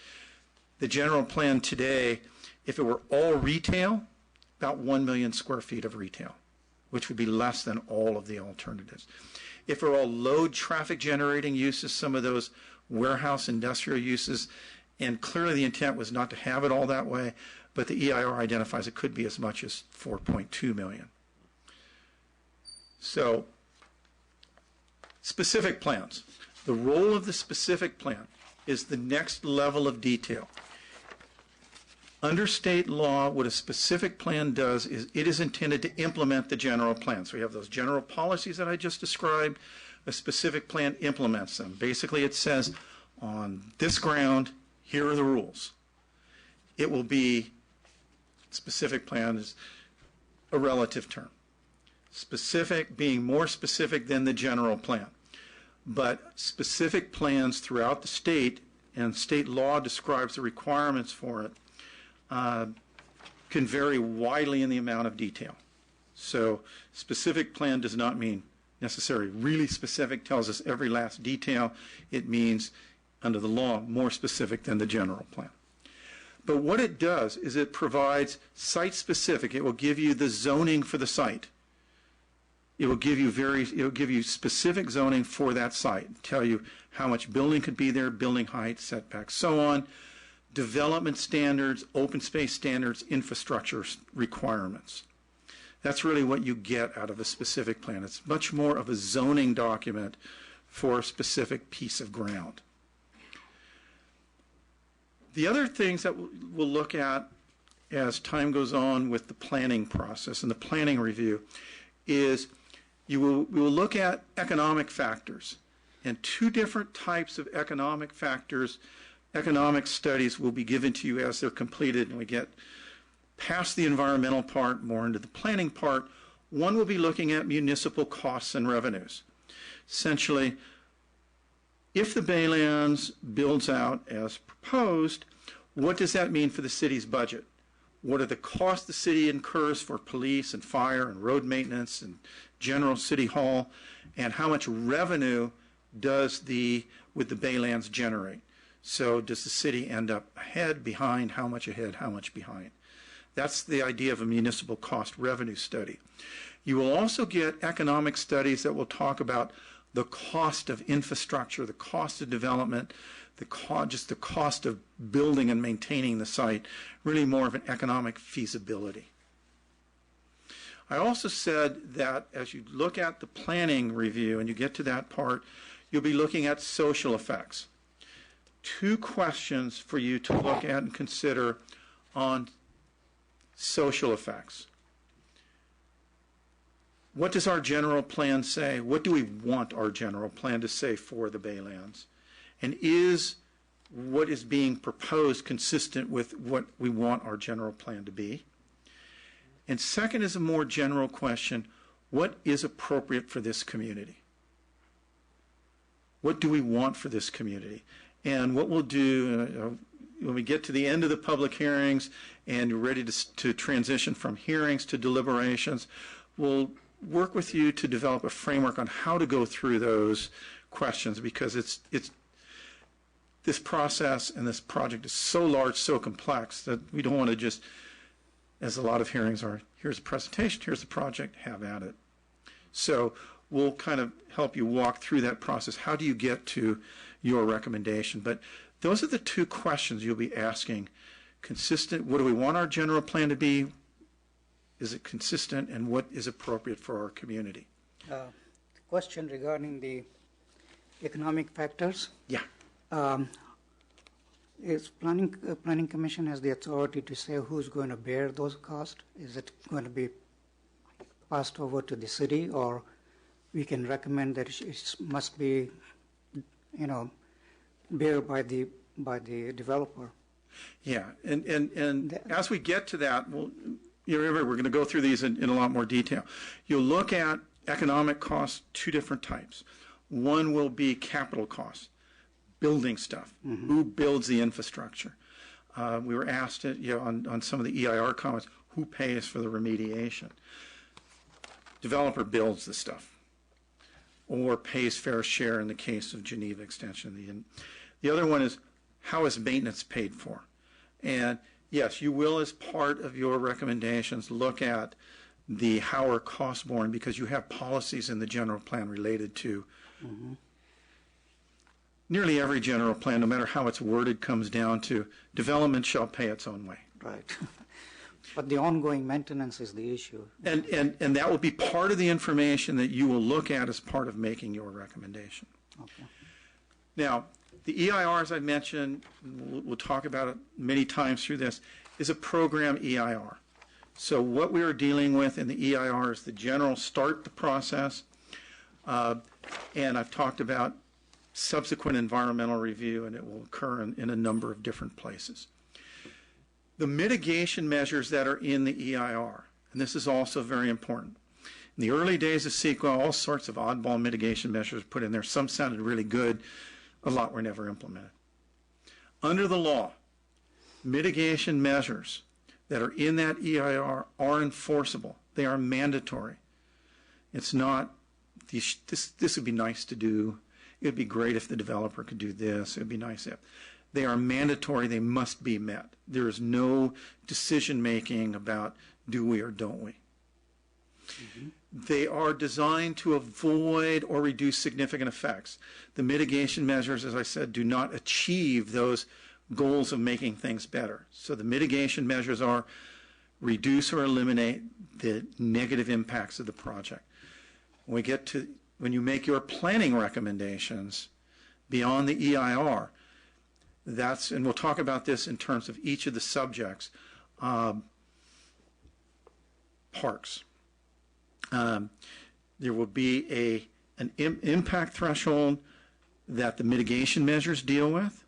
The general plan today, if it were all retail, about 1 million square feet of retail, which would be less than all of the alternatives. If it were all low traffic generating uses, some of those warehouse industrial uses, and clearly the intent was not to have it all that way, but the EIR identifies it could be as much as 4.2 million. So, specific plans. The role of the specific plan is the next level of detail. Under state law, what a specific plan does is it is intended to implement the general plan. So we have those general policies that I just described. A specific plan implements them. Basically, it says, on this ground, here are the rules. It will be, specific plan is a relative term. Specific being more specific than the general plan. But specific plans throughout the state, and state law describes the requirements for it, can vary widely in the amount of detail. So specific plan does not mean necessarily really specific, tells us every last detail. It means, under the law, more specific than the general plan. But what it does is it provides site-specific. It will give you the zoning for the site. It will give you specific zoning for that site, tell you how much building could be there, building height, setbacks, so on, development standards, open space standards, infrastructure requirements. That's really what you get out of a specific plan. It's much more of a zoning document for a specific piece of ground. The other things that we'll look at as time goes on with the planning process and the planning review is we will look at economic factors. And two different types of economic factors, economic studies will be given to you as they're completed and we get past the environmental part, more into the planning part. One will be looking at municipal costs and revenues. Essentially, if the Baylands builds out as proposed, what does that mean for the city's budget? What are the costs the city incurs for police and fire and road maintenance and general city hall, and how much revenue would the Baylands generate? So does the city end up ahead, behind, how much ahead, how much behind? That's the idea of a municipal cost revenue study. You will also get economic studies that will talk about the cost of infrastructure, the cost of development, just the cost of building and maintaining the site, really more of an economic feasibility. I also said that as you look at the planning review and you get to that part, you'll be looking at social effects. 2 questions for you to look at and consider on social effects. What does our general plan say? What do we want our general plan to say for the Baylands? And is what is being proposed consistent with what we want our general plan to be? And second is a more general question, what is appropriate for this community? What do we want for this community? And what we'll do when we get to the end of the public hearings and you're ready to transition from hearings to deliberations, we'll work with you to develop a framework on how to go through those questions, because it's this process and this project is so large, so complex, that we don't want to just, as a lot of hearings are, here's a presentation, here's the project, have at it. So we'll kind of help you walk through that process. How do you get to your recommendation? But those are the 2 questions you'll be asking. Consistent, what do we want our general plan to be? Is it consistent, and what is appropriate for our community? Question regarding the economic factors. Yeah. Is planning commission has the authority to say who's going to bear those costs? Is it going to be passed over to the city, or we can recommend that it must be, bear by the developer? Yeah, and as we get to that, we're going to go through these in a lot more detail. You'll look at economic costs, 2 different types. One will be capital costs, building stuff. Mm-hmm. Who builds the infrastructure? We were asked on some of the EIR comments, who pays for the remediation? Developer builds the stuff or pays fair share in the case of Geneva Extension. The other one is, how is maintenance paid for? And yes, you will, as part of your recommendations, look at the how are costs borne, because you have policies in the general plan related to nearly every general plan, no matter how it's worded, comes down to development shall pay its own way. Right. But the ongoing maintenance is the issue. And that will be part of the information that you will look at as part of making your recommendation. Okay. Now, the EIR, as I mentioned, we'll talk about it many times through this, is a program EIR. So what we are dealing with in the EIR is the general start the process, and I've talked about subsequent environmental review, and it will occur in a number of different places. The mitigation measures that are in the EIR, and this is also very important. In the early days of CEQA, all sorts of oddball mitigation measures were put in there. Some sounded really good. A lot were never implemented. Under the law, mitigation measures that are in that EIR are enforceable. They are mandatory. It's not, this would be nice to do. It would be great if the developer could do this. It would be nice if. They are mandatory. They must be met. There is no decision-making about do we or don't we. Mm-hmm. They are designed to avoid or reduce significant effects. The mitigation measures, as I said, do not achieve those goals of making things better. So the mitigation measures are reduce or eliminate the negative impacts of the project. When you make your planning recommendations beyond the EIR, and we'll talk about this in terms of each of the subjects, parks. There will be an impact threshold that the mitigation measures deal with,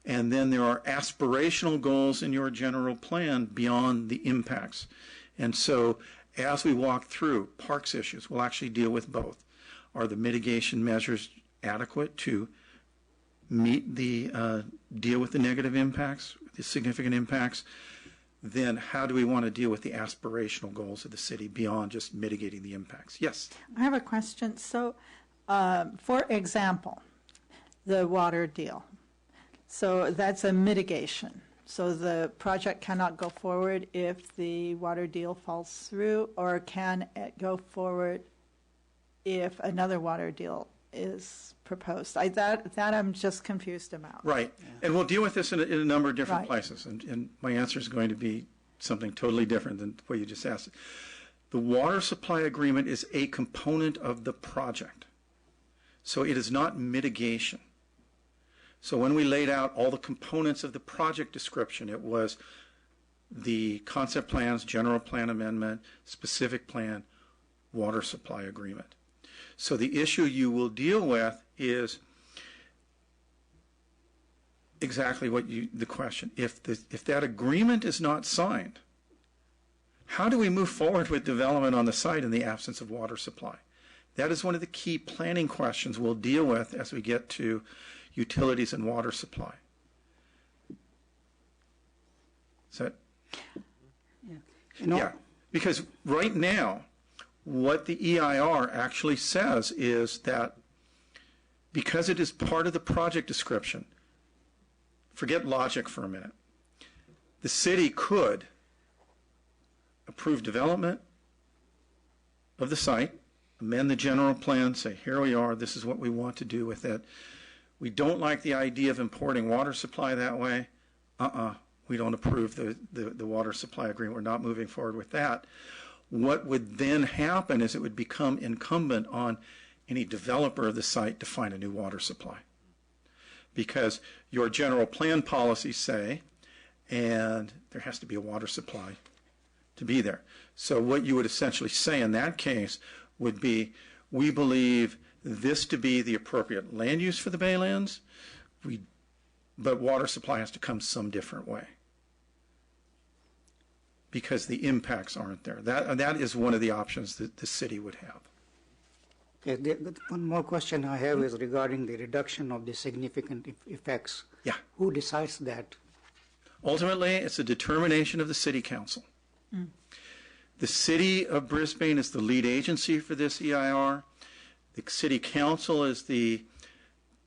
and then there are aspirational goals in your general plan beyond the impacts. And so as we walk through parks issues, we'll actually deal with both. Are the mitigation measures adequate to meet the deal with the negative impacts, the significant impacts? Then how do we want to deal with the aspirational goals of the city beyond just mitigating the impacts? Yes? I have a question. So, for example, the water deal. So that's a mitigation. So the project cannot go forward if the water deal falls through, or can it go forward if another water deal is proposed? That I'm just confused about. Right. And we'll deal with this in a number of different Right. places. And my answer is going to be something totally different than what you just asked. The water supply agreement is a component of the project. So it is not mitigation. So when we laid out all the components of the project description, it was the concept plans, general plan amendment, specific plan, water supply agreement. So the issue you will deal with is exactly what the question. If that agreement is not signed, how do we move forward with development on the site in the absence of water supply? That is one of the key planning questions we'll deal with as we get to utilities and water supply. Is that? Yeah, because right now, what the EIR actually says is that because it is part of the project description, forget logic for a minute, the city could approve development of the site, amend the general plan, say, here we are, this is what we want to do with it. We don't like the idea of importing water supply that way. We don't approve the water supply agreement. We're not moving forward with that. What would then happen is it would become incumbent on any developer of the site to find a new water supply. Because your general plan policies say, and there has to be a water supply to be there. So what you would essentially say in that case would be, we believe this to be the appropriate land use for the Baylands, but water supply has to come some different way because the impacts aren't there. That is one of the options that the city would have. Okay, one more question I have is regarding the reduction of the significant effects. Yeah. Who decides that? Ultimately, it's a determination of the city council. The city of Brisbane is the lead agency for this EIR. The city council is the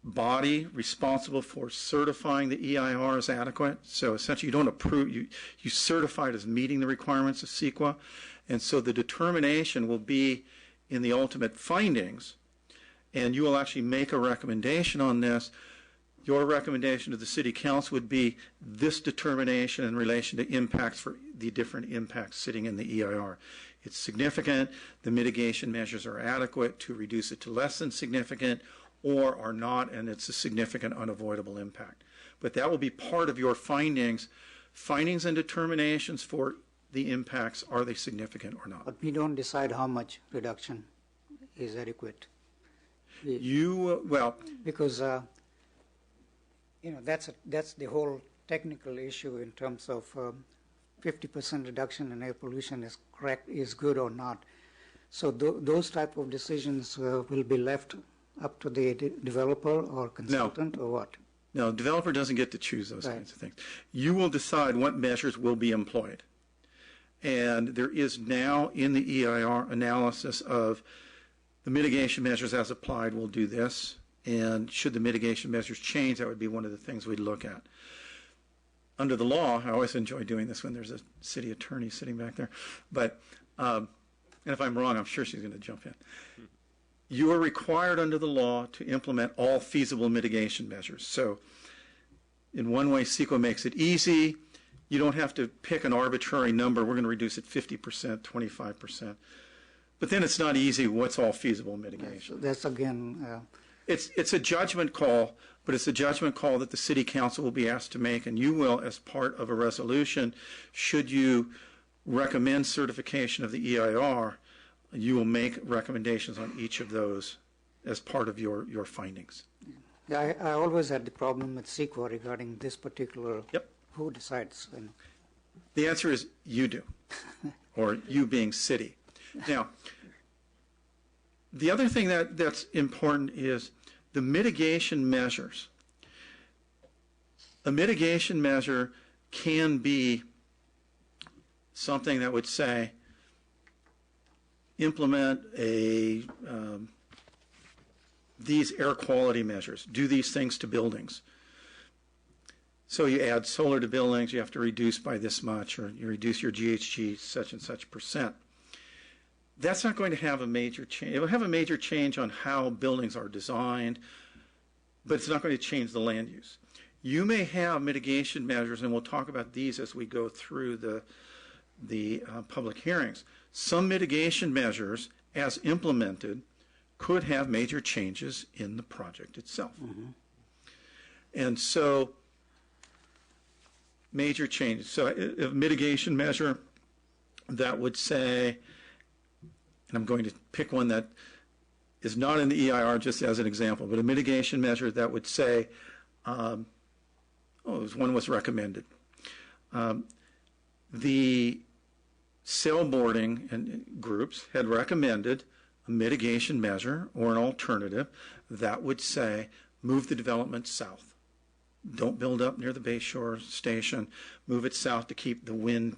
body responsible for certifying the EIR as adequate. So essentially you don't approve, you certify it as meeting the requirements of CEQA. And so the determination will be in the ultimate findings, and you will actually make a recommendation on this. Your recommendation to the city council would be this determination in relation to impacts for the different impacts sitting in the EIR. It's significant, the mitigation measures are adequate to reduce it to less than significant, or are not, and it's a significant unavoidable impact. But that will be part of your findings and determinations for the impacts, are they significant or not. But we don't decide how much reduction is adequate. Because that's the whole technical issue in terms of 50% reduction in air pollution is correct, is good or not. So those type of decisions will be left up to the developer or consultant or what? No, the developer doesn't get to choose those kinds of things. You will decide what measures will be employed. And there is now in the EIR analysis of the mitigation measures as applied will do this, and should the mitigation measures change, that would be one of the things we'd look at. Under the law, I always enjoy doing this when there's a city attorney sitting back there, but, and if I'm wrong, I'm sure she's going to jump in. You are required under the law to implement all feasible mitigation measures. So in one way, CEQA makes it easy. You don't have to pick an arbitrary number. We're going to reduce it 50%, 25%. But then it's not easy. What's all feasible mitigation? That's again... It's a judgment call, but it's a judgment call that the city council will be asked to make, and you will, as part of a resolution, should you recommend certification of the EIR, you will make recommendations on each of those as part of your findings. Yeah, I always had the problem with CEQA regarding this particular... Yep. Who decides? The answer is you do, or you being city. Now, the other thing that's important is the mitigation measures. A mitigation measure can be something that would say, implement these air quality measures, do these things to buildings. So you add solar to buildings, you have to reduce by this much, or you reduce your GHG such and such percent. That's not going to have a major change. It will have a major change on how buildings are designed, but it's not going to change the land use. You may have mitigation measures, and we'll talk about these as we go through the public hearings. Some mitigation measures, as implemented, could have major changes in the project itself. Mm-hmm. And so, major changes. So a mitigation measure that would say, and I'm going to pick one that is not in the EIR just as an example, but a mitigation measure that would say, one was recommended. The sailboarding and groups had recommended a mitigation measure or an alternative that would say, move the development south. Don't build up near the Bayshore station. Move it south to keep the wind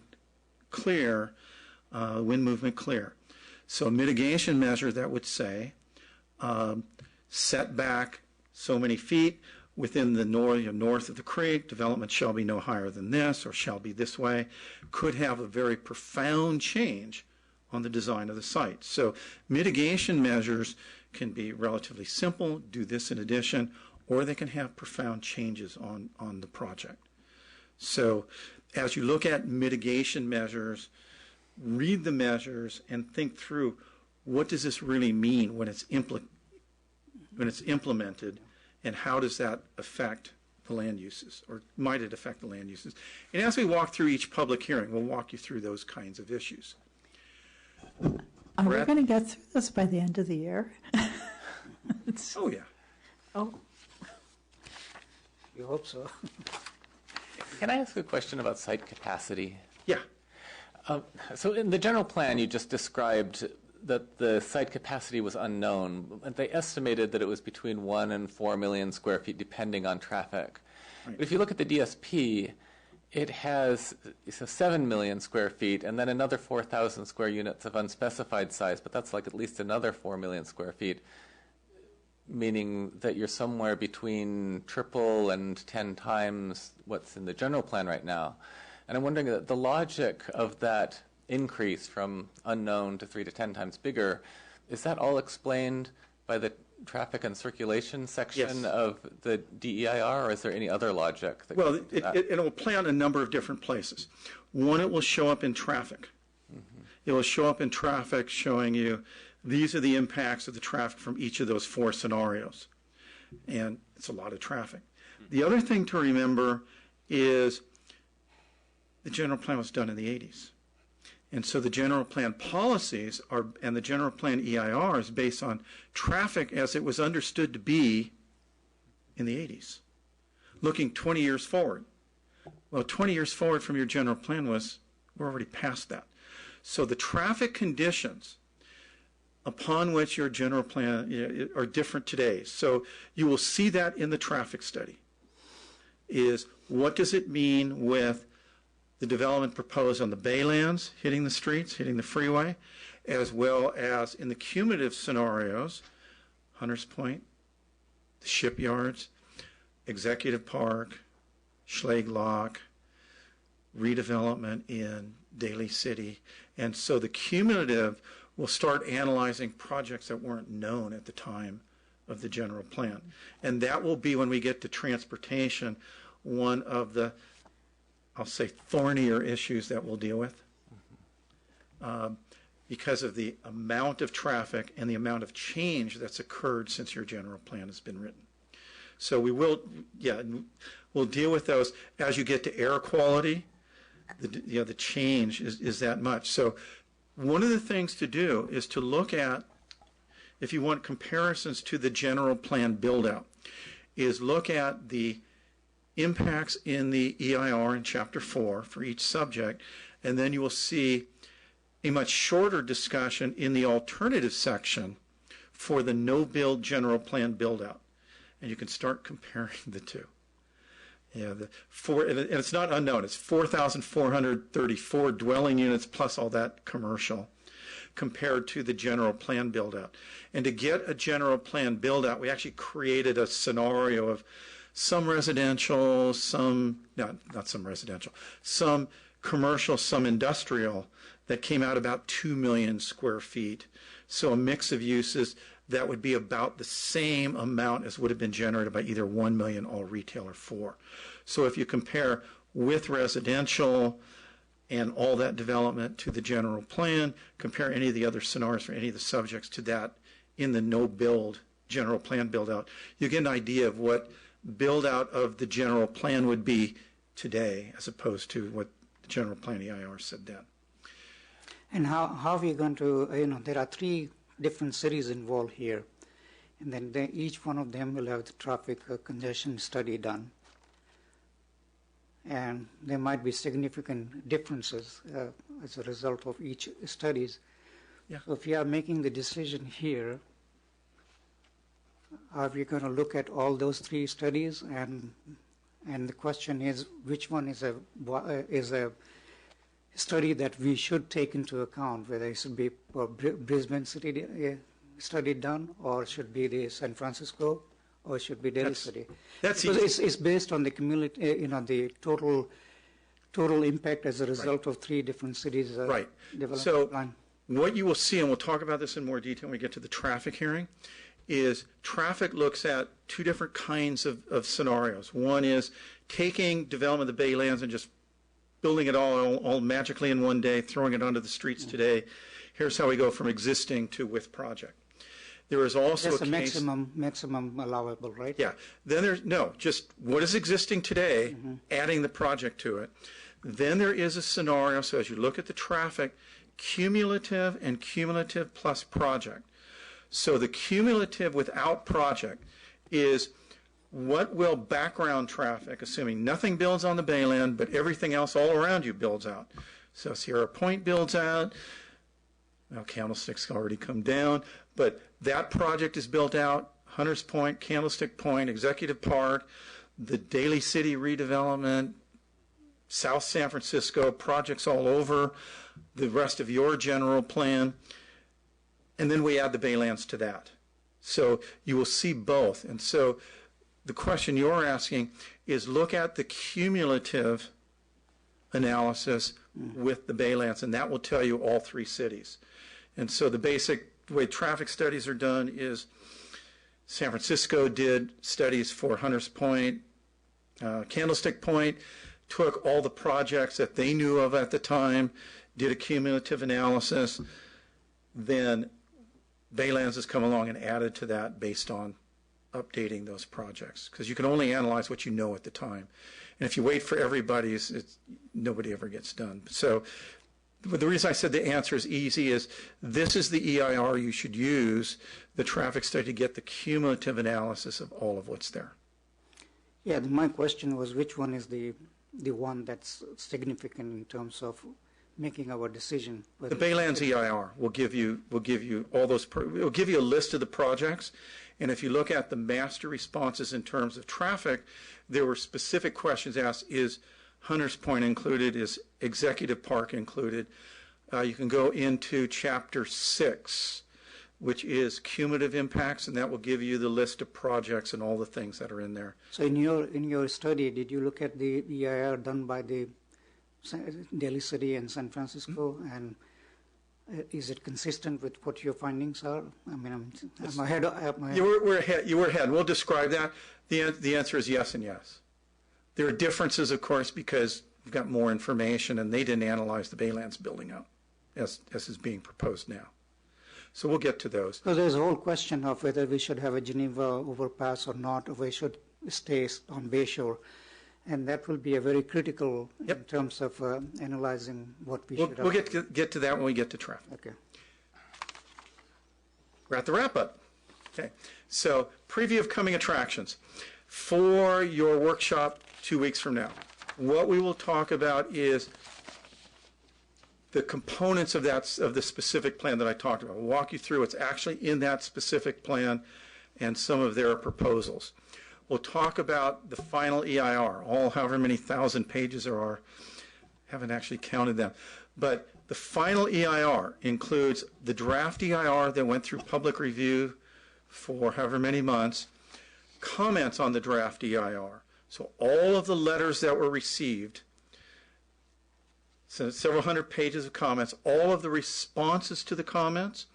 clear, wind movement clear. So a mitigation measure that would say, set back so many feet within the north of the creek, development shall be no higher than this or shall be this way, could have a very profound change on the design of the site. So mitigation measures can be relatively simple, do this in addition, or they can have profound changes on the project. So as you look at mitigation measures, read the measures and think through, what does this really mean when it's implemented, and how does that affect the land uses, or might it affect the land uses? And as we walk through each public hearing, we'll walk you through those kinds of issues. Are we going to get through this by the end of the year? Oh, yeah. Oh, You hope so. Can I ask a question about site capacity? Yeah. So in the general plan, you just described that the site capacity was unknown. They estimated that it was between 1 and 4 million square feet, depending on traffic. Right. But if you look at the DSP, it has 7 million square feet, and then another 4,000 square units of unspecified size, but that's like at least another 4 million square feet, meaning that you're somewhere between triple and 10 times what's in the general plan right now. And I'm wondering that the logic of that increase from unknown to 3 to 10 times bigger, is that all explained by the traffic and circulation section of the DEIR, or is there any other logic? Well, it will play out in a number of different places. One, it will show up in traffic. Mm-hmm. It will show up in traffic showing you these are the impacts of the traffic from each of those 4 scenarios. And it's a lot of traffic. The other thing to remember is the general plan was done in the 80s. And so the general plan policies and the general plan EIR is based on traffic as it was understood to be in the 80s, looking 20 years forward. Well, 20 years forward from your general plan we're already past that. So the traffic conditions upon which your general plan are different today. So you will see that in the traffic study, is what does it mean with the development proposed on the Baylands, hitting the streets, hitting the freeway, as well as in the cumulative scenarios, Hunters Point, the shipyards, Executive Park, Schlage Lock, redevelopment in Daly City. And so the cumulative will start analyzing projects that weren't known at the time of the general plan. And that will be, when we get to transportation, one of the, I'll say, thornier issues that we'll deal with, because of the amount of traffic and the amount of change that's occurred since your general plan has been written. So we will, we'll deal with those. As you get to air quality, the change is that much. So one of the things to do is to look at, if you want comparisons to the general plan build-out, is look at the impacts in the EIR in Chapter 4 for each subject, and then you will see a much shorter discussion in the alternative section for the no-build general plan build-out. And you can start comparing the two. And it's not unknown. It's 4,434 dwelling units plus all that commercial compared to the general plan build-out. And to get a general plan build-out, we actually created a scenario of some residential, some, not some residential, some commercial, some industrial, that came out about 2 million square feet. So a mix of uses that would be about the same amount as would have been generated by either 1 million all retail or 4. So if you compare with residential and all that development to the general plan, compare any of the other scenarios for any of the subjects to that in the no-build general plan build-out, you get an idea of what build-out of the general plan would be today as opposed to what the general plan EIR said then. And how are we going to, there are 3 different cities involved here, and then each one of them will have the traffic congestion study done. And there might be significant differences as a result of each studies. Yeah. So if we are making the decision here, are we going to look at all those 3 studies? And the question is, which one is a study that we should take into account, whether it should be for Brisbane City study done, or should be the San Francisco, or should be Delhi study? That's because it's based on the cumulative, the total impact as a result of 3 different cities. Right. So what you will see, and we'll talk about this in more detail when we get to the traffic hearing, is traffic looks at 2 different kinds of scenarios. One is taking development of the Baylands and just building it all magically in one day, throwing it onto the streets today. Here's how we go from existing to with project. There is also a maximum allowable, right? Yeah. Then there's just what is existing today, adding the project to it. Then there is a scenario. So as you look at the traffic, cumulative and cumulative plus project. So the cumulative without project is what will background traffic, assuming nothing builds on the Bayland, but everything else all around you builds out. So Sierra Point builds out. Well, Candlestick's already come down, but that project is built out. Hunters Point, Candlestick Point, Executive Park, the Daly City redevelopment, South San Francisco, projects all over, the rest of your general plan, and then we add the Baylands to that. So you will see both. And so the question you're asking is look at the cumulative analysis with the Baylands, and that will tell you all 3 cities. And so the basic way traffic studies are done is San Francisco did studies for Hunters Point, Candlestick Point, took all the projects that they knew of at the time, did a cumulative analysis, then Baylands has come along and added to that based on updating those projects, because you can only analyze what you know at the time. And if you wait for everybody's, nobody ever gets done. So the reason I said the answer is easy is this is the EIR you should use, the traffic study, to get the cumulative analysis of all of what's there. Yeah, my question was which one is the one that's significant in terms of making our decision. The Baylands EIR will give you all those. It will give you a list of the projects, and if you look at the master responses in terms of traffic, there were specific questions asked: is Hunters Point included? Is Executive Park included? You can go into Chapter 6, which is cumulative impacts, and that will give you the list of projects and all the things that are in there. So in your study, did you look at the EIR done by the Delhi City and San Francisco, and is it consistent with what your findings are? I mean, I'm ahead. You were ahead. We'll describe that. The answer is yes and yes. There are differences, of course, because we've got more information, and they didn't analyze the Baylands building out as is being proposed now. So we'll get to those. So there's a whole question of whether we should have a Geneva overpass or not, or we should stay on Bayshore. And that will be a very critical in terms of analyzing what we should have. We'll get to that when we get to traffic. Okay. We're at the wrap-up. Okay. So preview of coming attractions. For your workshop 2 weeks from now, what we will talk about is the components of the specific plan that I talked about. We'll walk you through what's actually in that specific plan and some of their proposals. We'll talk about the final EIR, all however many thousand pages there are. Haven't actually counted them. But the final EIR includes the draft EIR that went through public review for however many months, comments on the draft EIR. So all of the letters that were received, so several hundred pages of comments, all of the responses to the comments,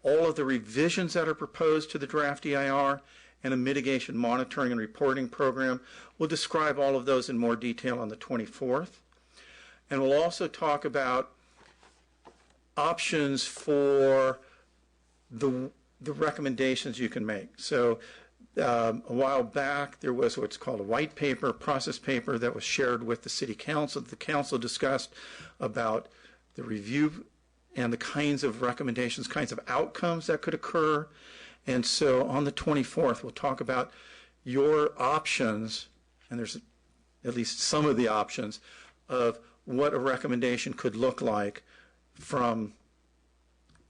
all of the revisions that are proposed to the draft EIR, and a mitigation monitoring and reporting program. We'll describe all of those in more detail on the 24th. And we'll also talk about options for the recommendations you can make. So a while back, there was what's called a white paper, process paper that was shared with the city council. The council discussed about the review and the kinds of recommendations, kinds of outcomes that could occur. And so on the 24th, we'll talk about your options, and there's at least some of the options of what a recommendation could look like, from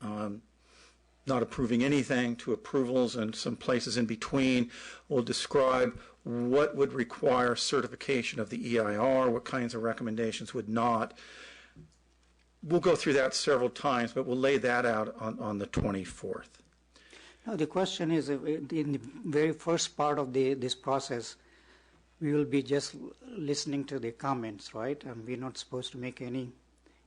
not approving anything to approvals and some places in between. We'll describe what would require certification of the EIR, what kinds of recommendations would not. We'll go through that several times, but we'll lay that out on the 24th. Now the question is, in the very first part of this process, we will be just listening to the comments, right? And we're not supposed to make any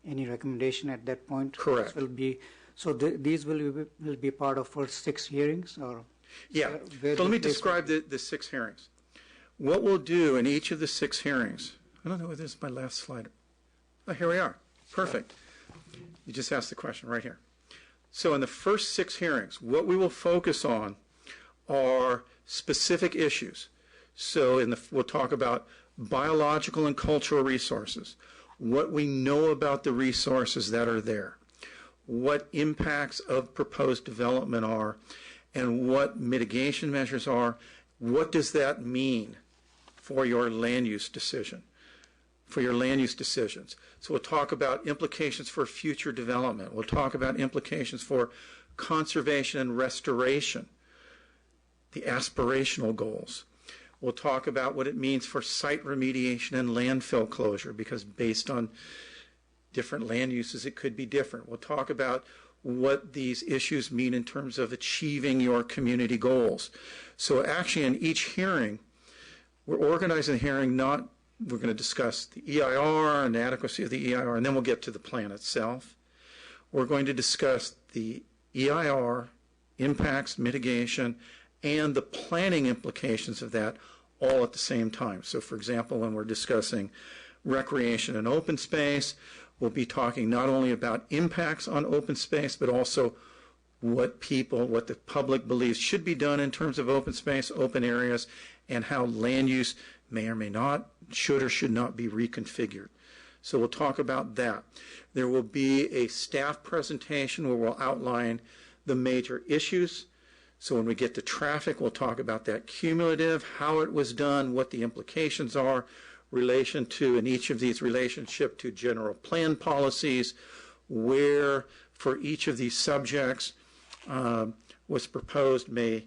recommendation at that point. Correct. This will be, so these will be part of first 6 hearings, or? Yeah. So let me describe the 6 hearings. What we'll do in each of the 6 hearings, I don't know if this is my last slide. Oh, here we are. Perfect. You just asked the question right here. So in the first 6 hearings, what we will focus on are specific issues. So we'll talk about biological and cultural resources, what we know about the resources that are there, what impacts of proposed development are, and what mitigation measures are. What does that mean for your land use decision, for your land use decisions? So we'll talk about implications for future development. We'll talk about implications for conservation and restoration, the aspirational goals. We'll talk about what it means for site remediation and landfill closure, because based on different land uses, it could be different. We'll talk about what these issues mean in terms of achieving your community goals. So actually in each hearing, we're organizing the hearing we're going to discuss the EIR and the adequacy of the EIR, and then we'll get to the plan itself. We're going to discuss the EIR, impacts, mitigation, and the planning implications of that all at the same time. So for example, when we're discussing recreation and open space, we'll be talking not only about impacts on open space, but also what the public believes should be done in terms of open space, open areas, and how land use may or may not, should or should not be reconfigured. So we'll talk about that. There will be a staff presentation where we'll outline the major issues. So when we get to traffic, we'll talk about that cumulative, how it was done, what the implications are, relation to, in each of these, relationship to general plan policies, where for each of these subjects what's proposed may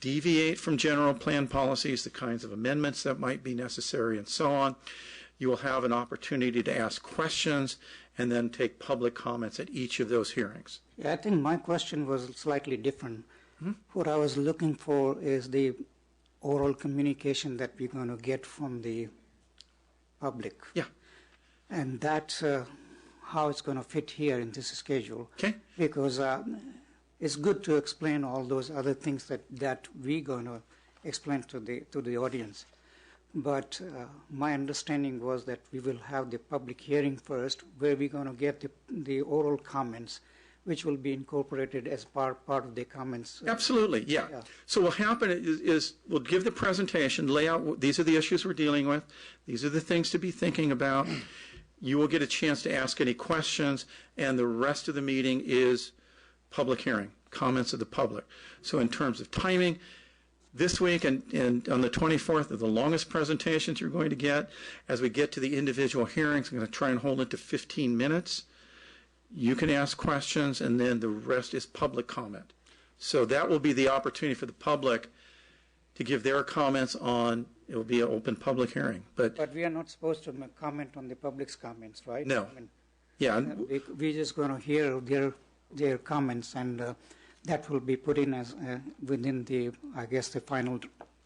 deviate from general plan policies, the kinds of amendments that might be necessary, and so on. You will have an opportunity to ask questions and then take public comments at each of those hearings. Yeah, I think my question was slightly different. What I was looking for is the oral communication that we're going to get from the public. Yeah. And that's how it's going to fit here in this schedule. Okay. Because it's good to explain all those other things that we're going to explain to the audience. But my understanding was that we will have the public hearing first, where we're going to get the oral comments, which will be incorporated as part of the comments. Absolutely, yeah. So what will happen is we'll give the presentation, lay out, these are the issues we're dealing with, these are the things to be thinking about. You will get a chance to ask any questions, and the rest of the meeting is public hearing, comments of the public. So in terms of timing, this week and on the 24th are the longest presentations you're going to get. As we get to the individual hearings, I'm going to try and hold it to 15 minutes. You can ask questions, and then the rest is public comment. So that will be the opportunity for the public to give their comments on, it will be an open public hearing. But we are not supposed to comment on the public's comments, right? No. I mean, Yeah. we're just going to hear their comments, and that will be put in as within the, I guess, the final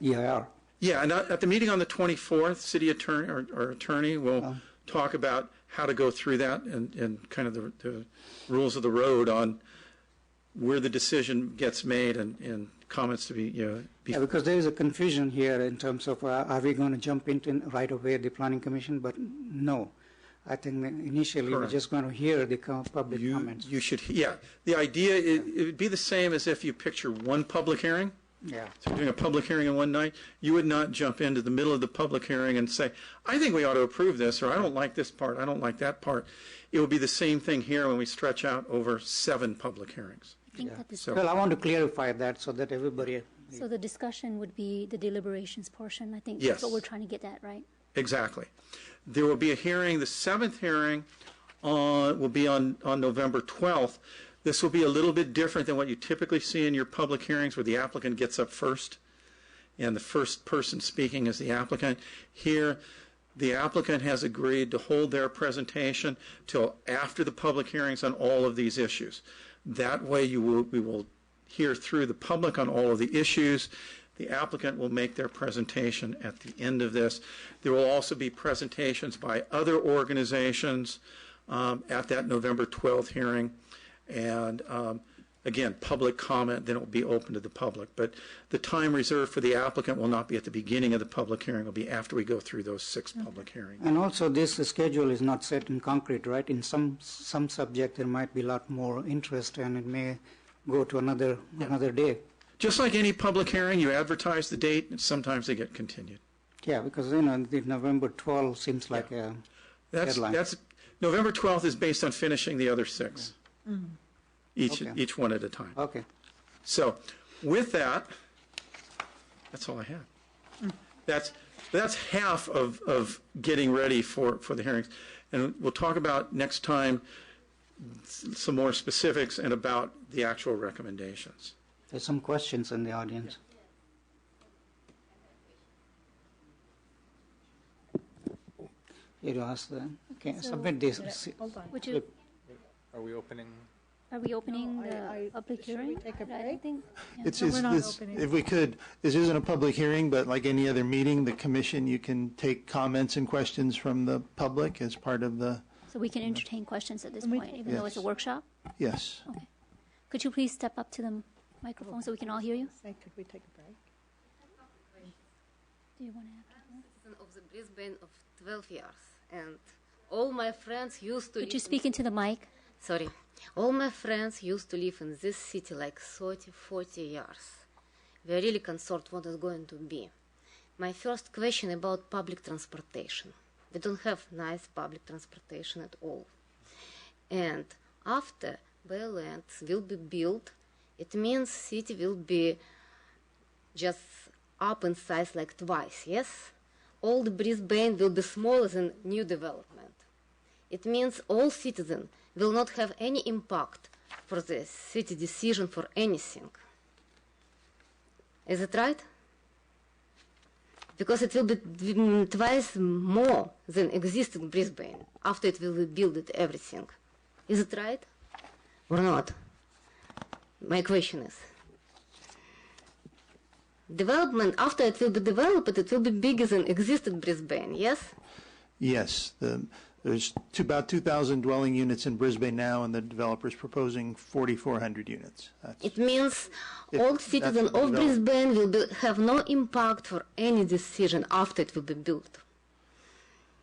EIR. Yeah, and at the meeting on the 24th, city attorney or attorney will talk about how to go through that and kind of the rules of the road on where the decision gets made and comments to be, Yeah, because there is a confusion here in terms of are we going to jump into right away the planning commission? But no, I think that initially Correct. we're just going to hear the public comments. You should, yeah. The idea, it would be the same as if you picture one public hearing. Yeah. So doing a public hearing in one night, you would not jump into the middle of the public hearing and say, I think we ought to approve this, or I don't like this part, I don't like that part. It will be the same thing here when we stretch out over 7 public hearings. I think that this, So- Well, I want to clarify that so that everybody. so the discussion would be the deliberations portion. I think Yes. that's what we're trying to get at, right? Exactly. There will be a hearing, the 7th hearing will be on November 12th. This will be a little bit different than what you typically see in your public hearings where the applicant gets up first and the first person speaking is the applicant. Here, the applicant has agreed to hold their presentation till after the public hearings on all of these issues. That way we will hear through the public on all of the issues. The applicant will make their presentation at the end of this. There will also be presentations by other organizations at that November 12th hearing. And again, public comment, then it will be open to the public. But the time reserved for the applicant will not be at the beginning of the public hearing. It will be after we go through those 6 public hearings. And also this schedule is not set in concrete, right? In some subject there might be a lot more interest and it may go to another day. Just like any public hearing, you advertise the date, and sometimes they get continued. Yeah, because the November 12 seems like a deadline. That's November 12th is based on finishing the other 6, each one at a time. Okay. So, with that, that's all I have. That's half of getting ready for the hearings, and we'll talk about next time some more specifics and about the actual recommendations. There's some questions in the audience. You ask them. Okay, So- submit this. Would you, Are we opening? are we opening the public hearing? take a I break? think, yeah. It's, No, it's, we're not this, opening. if we could, this isn't a public hearing, but like any other meeting, the commission, you can take comments and questions from the public as part of the, So we can entertain questions at this And we- point, even though it's a Yes. workshop? yes. Okay. Could you please step up to the microphone so we can all hear you? Say, could we take a break? Do you want to have? Citizen of the Brisbane of 12 years, and all my friends used to Could live you speak into the mic? sorry, all my friends used to live in this city like 30, 40 years. We are really concerned what is going to be. My first question about public transportation. We don't have nice public transportation at all. And after Baylands will be built, it means city will be just up in size like twice, yes? Old Brisbane will be smaller than new development. It means all citizens will not have any impact for the city decision for anything. Is it right? Because it will be twice more than existing Brisbane after it will be built everything. Is it right or not? My question is. Development, after it will be developed, it will be bigger than existing Brisbane, yes? Yes, there's about 2,000 dwelling units in Brisbane now, and the developer's proposing 4,400 units. That's, It means If all that's citizens the of development. Brisbane will have no impact for any decision after it will be built.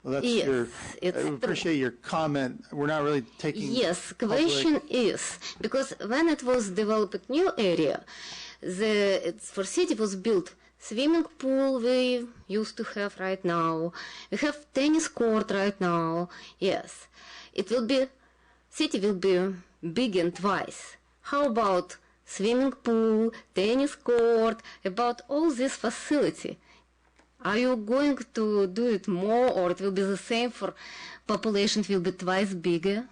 well, that's yes, your, it's I true. appreciate your comment. We're not really taking. Yes, public- question is, because when it was developed new area, for city was built swimming pool we used to have right now. We have tennis court right now. Yes, it will be, city will be big and twice. How about swimming pool, tennis court, about all this facility? Are you going to do it more, or it will be the same for population will be twice bigger?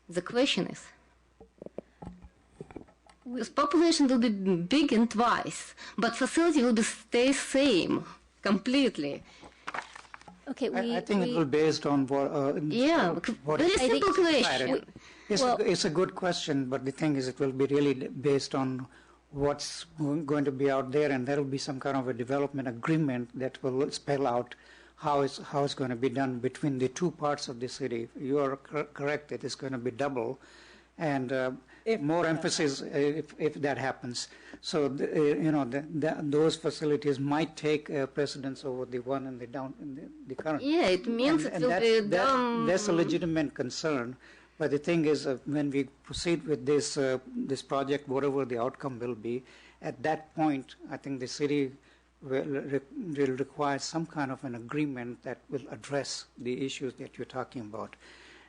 The question is. Because population will be big and twice, but facility will be stay same completely. Okay, I think it will be based on what. Yeah, what very is simple decided. question. It's, Well- it's a good question, but the thing is, it will be really based on what's going to be out there, and there will be some kind of a development agreement that will spell out how it's going to be done between the two parts of the city. You are correct; it is going to be double, and more emphasis if that happens. So those facilities might take precedence over the one in the current. Yeah, it means it will be done. That's a legitimate concern. But the thing is, when we proceed with this project, whatever the outcome will be, at that point, I think the city will require some kind of an agreement that will address the issues that you're talking about.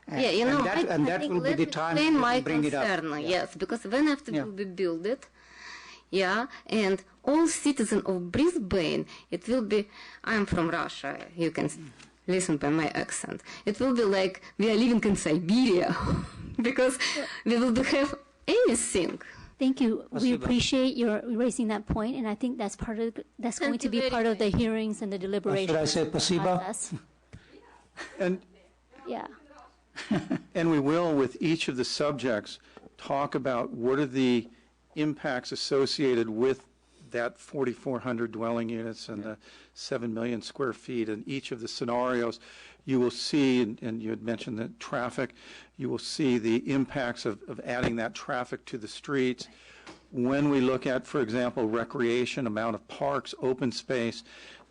And, that will be the time to bring it up. Yes, because when after it will be built, and all citizens of Brisbane, it will be. I'm from Russia. You can listen by my accent. It will be like we are living in Siberia, because we will have anything. Thank you. We appreciate your raising that point, and I think that's going to be part of the hearings and the deliberations. Should I say placebo? And yeah. And we will, with each of the subjects, talk about what are the impacts associated with that 4,400 dwelling units and the 7 million square feet. In each of the scenarios, you will see, and you had mentioned the traffic, you will see the impacts of adding that traffic to the streets. When we look at, for example, recreation, amount of parks, open space,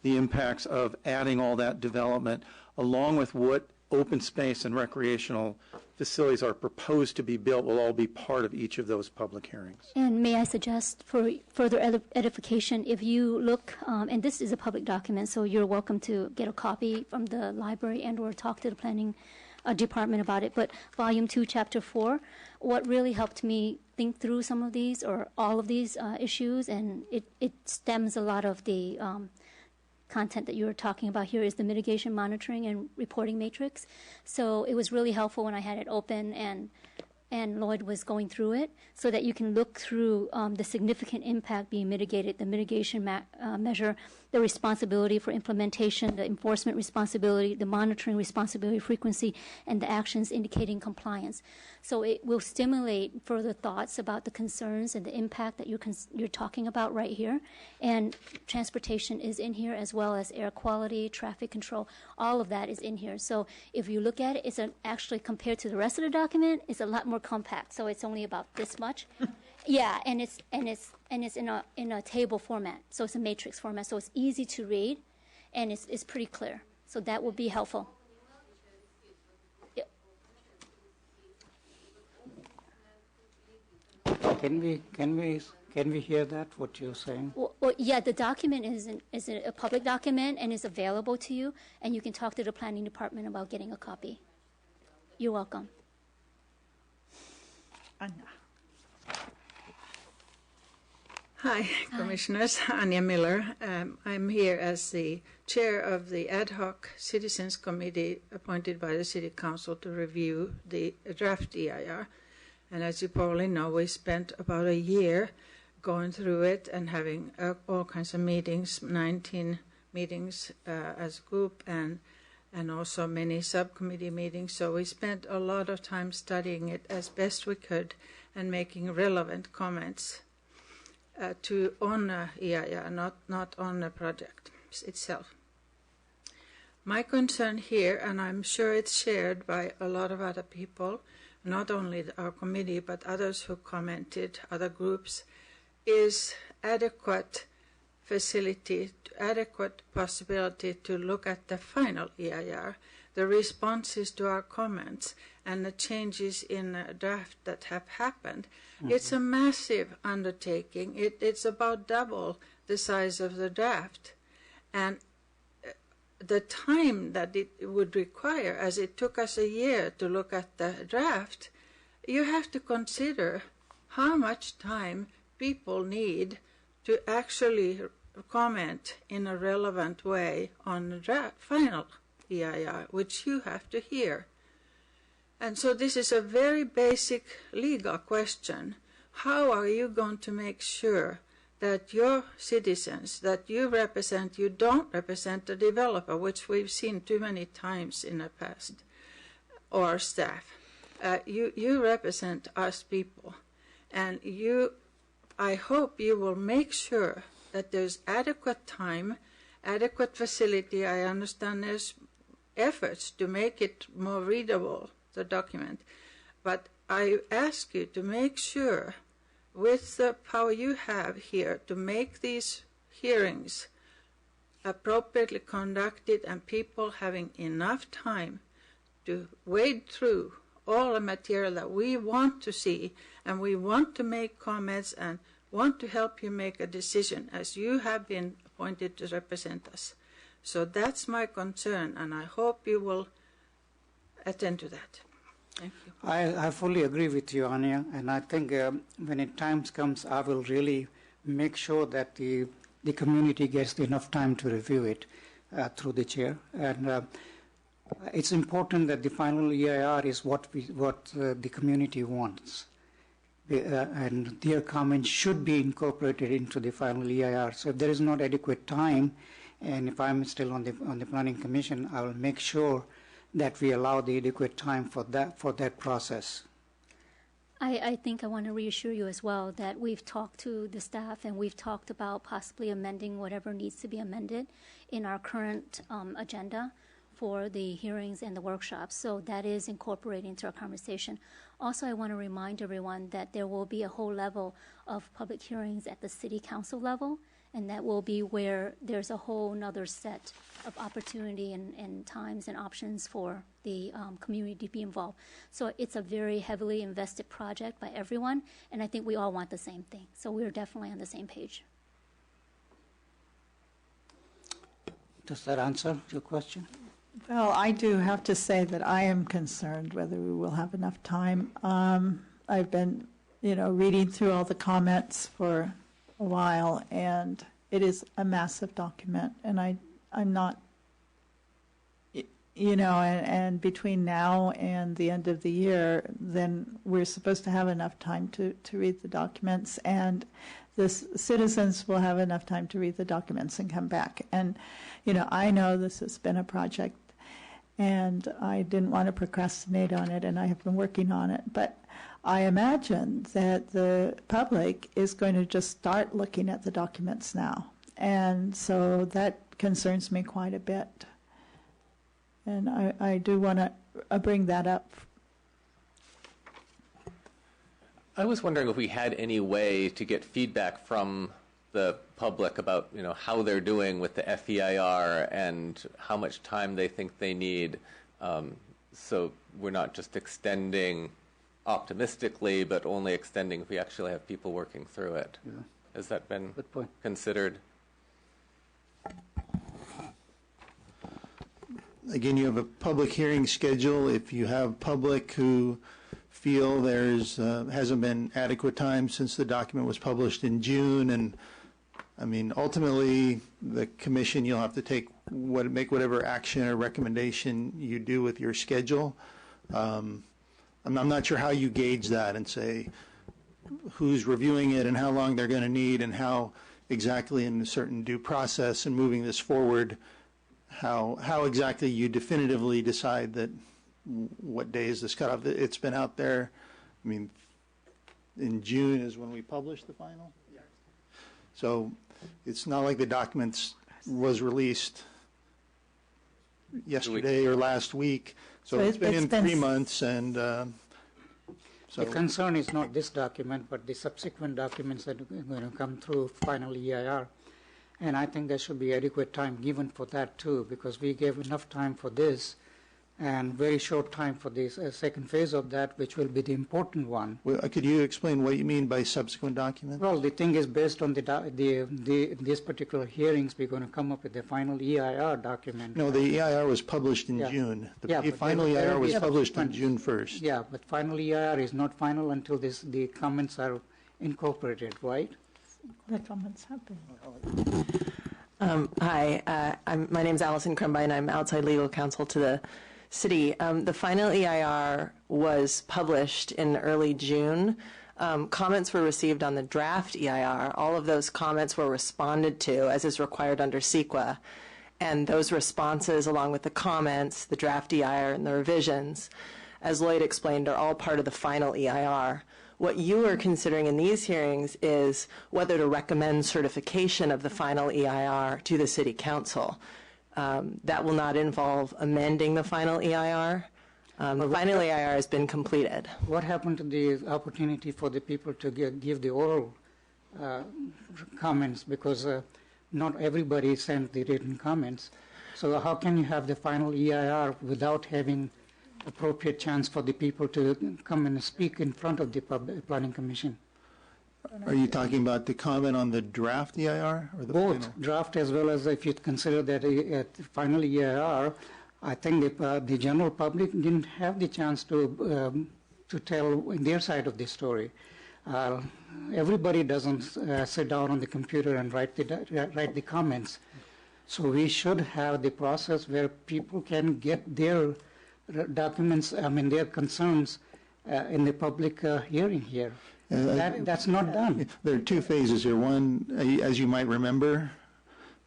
the impacts of adding all that development, along with what open space and recreational facilities are proposed to be built, will all be part of each of those public hearings. And may I suggest, for further edification, if you look, and this is a public document, so you're welcome to get a copy from the library and or talk to the planning department about it, but Volume 2, Chapter 4, what really helped me think through some of these or all of these issues, and it stems a lot of the content that you were talking about here, is the mitigation monitoring and reporting matrix. So it was really helpful when I had it open and Lloyd was going through it, so that you can look through the significant impact being mitigated, the mitigation measure, the responsibility for implementation, the enforcement responsibility, the monitoring responsibility, frequency, and the actions indicating compliance. So it will stimulate further thoughts about the concerns and the impact that you're talking about right here. And transportation is in here, as well as air quality, traffic control, all of that is in here. So if you look at it, it's actually, compared to the rest of the document, it's a lot more compact. So it's only about this much. Yeah, and it's in a table format. So it's a matrix format. So it's easy to read, and it's pretty clear. So that would be helpful. Can we hear that, what you're saying? Well, yeah, the document is a public document and is available to you, and you can talk to the planning department about getting a copy. You're welcome. Anna. Hi, Commissioners. Anja Miller. I'm here as the chair of the ad hoc citizens committee appointed by the City Council to review the draft EIR. And as you probably know, we spent about a year going through it and having all kinds of meetings, 19 meetings as a group, and also many subcommittee meetings. So we spent a lot of time studying it as best we could and making relevant comments on EIR, not on the project itself. My concern here, and I'm sure it's shared by a lot of other people, not only our committee, but others who commented, other groups, is adequate facility, adequate possibility to look at the final EIR, the responses to our comments, and the changes in the draft that have happened. Mm-hmm. It's a massive undertaking. It's about double the size of the draft. And the time that it would require, as it took us a year to look at the draft, you have to consider how much time people need to actually comment in a relevant way on the draft, final EIR, which you have to hear. And so this is a very basic legal question. How are you going to make sure that your citizens that you represent, you don't represent the developer, which we've seen too many times in the past, or staff. You represent us people, and you I hope you will make sure that there's adequate time, adequate facility. I understand there's efforts to make it more readable, the document. But I ask you to make sure, with the power you have here, to make these hearings appropriately conducted and people having enough time to wade through all the material that we want to see, and we want to make comments and want to help you make a decision, as you have been appointed to represent us. So that's my concern, and I hope you will attend to that. Thank you. I fully agree with you, Anya, and I think when it times comes, I will really make sure that the community gets enough time to review it through the chair. And it's important that the final EIR is what the community wants. And their comments should be incorporated into the final EIR. So if there is not adequate time, and if I'm still on the Planning Commission, I will make sure that we allow the adequate time for that process. I think I want to reassure you as well that we've talked to the staff and we've talked about possibly amending whatever needs to be amended in our current agenda for the hearings and the workshops. So that is incorporated into our conversation. Also, I want to remind everyone that there will be a whole level of public hearings at the city council level, and that will be where there's a whole nother set of opportunity and times and options for the community to be involved. So it's a very heavily invested project by everyone, and I think we all want the same thing. So we're definitely on the same page. Does that answer your question? Well, I do have to say that I am concerned whether we will have enough time. I've been, reading through all the comments for a while, and it is a massive document, and I'm not, and between now and the end of the year, then we're supposed to have enough time to read the documents, and the citizens will have enough time to read the documents and come back. And, I know this has been a project, and I didn't want to procrastinate on it, and I have been working on it, but I imagine that the public is going to just start looking at the documents now. And so that concerns me quite a bit. And I do want to bring that up. I was wondering if we had any way to get feedback from the public about, how they're doing with the FEIR and how much time they think they need. So we're not just extending optimistically, but only extending if we actually have people working through it. Yeah. Has that been considered? Again, you have a public hearing schedule. If you have public who feel there's hasn't been adequate time since the document was published in June, and ultimately the commission, you'll have to make whatever action or recommendation you do with your schedule. I'm not sure how you gauge that and say who's reviewing it and how long they're going to need and how exactly in a certain due process and moving this forward, how exactly you definitively decide that what day is this cutoff. It's been out there, in June is when we published the final. Yeah. So it's not like the documents was released yesterday or last week. So it's been in 3 months, and so the concern is not this document, but the subsequent documents that are going to come through final EIR. And I think there should be adequate time given for that too, because we gave enough time for this and very short time for this second phase of that, which will be the important one. Well, could you explain what you mean by subsequent documents? Well, the thing is, based on these particular hearings, we're going to come up with the final EIR document. No, the EIR was published in June. The final EIR was published on June 1st. Yeah, but final EIR is not final until the comments are incorporated, right? The comments have been. Hi, my name is Allison Crumbine. I'm outside legal counsel to the city. The final EIR was published in early June. Comments were received on the draft EIR. All of those comments were responded to, as is required under CEQA. And those responses, along with the comments, the draft EIR, and the revisions, as Lloyd explained, are all part of the final EIR. What you are considering in these hearings is whether to recommend certification of the final EIR to the City Council. That will not involve amending the final EIR. The final EIR has been completed. What happened to the opportunity for the people to give the oral comments? Because not everybody sent the written comments. So how can you have the final EIR without having appropriate chance for the people to come and speak in front of the Planning Commission? Are you talking about the comment on the draft EIR or the Both final? draft as well as if you consider that a final EIR, I think the general public didn't have the chance to tell their side of the story. Everybody doesn't sit down on the computer and write the comments. So we should have the process where people can get their documents, their concerns in the public hearing here. That's not done. There are two phases here. One, as you might remember,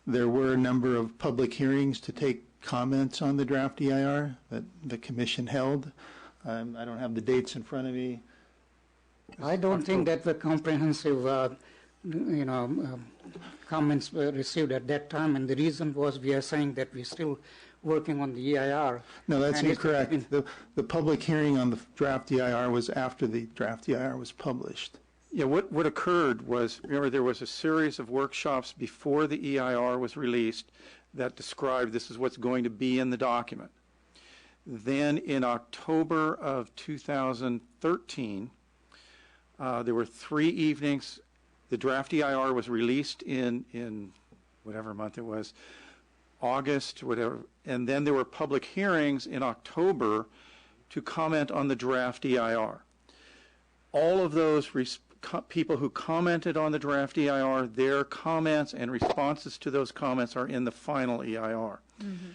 there were a number of public hearings to take comments on the draft EIR that the commission held. I don't have the dates in front of me. I don't think that the comprehensive comments were received at that time, and the reason was we are saying that we're still working on the EIR. No, that's incorrect. The public hearing on the draft EIR was after the draft EIR was published. Yeah, what occurred was, remember, there was a series of workshops before the EIR was released that described this is what's going to be in the document. Then in October of 2013, there were 3 evenings. The draft EIR was released in whatever month it was, August, whatever, and then there were public hearings in October to comment on the draft EIR. All of those people who commented on the draft EIR, their comments and responses to those comments are in the final EIR. Mm-hmm.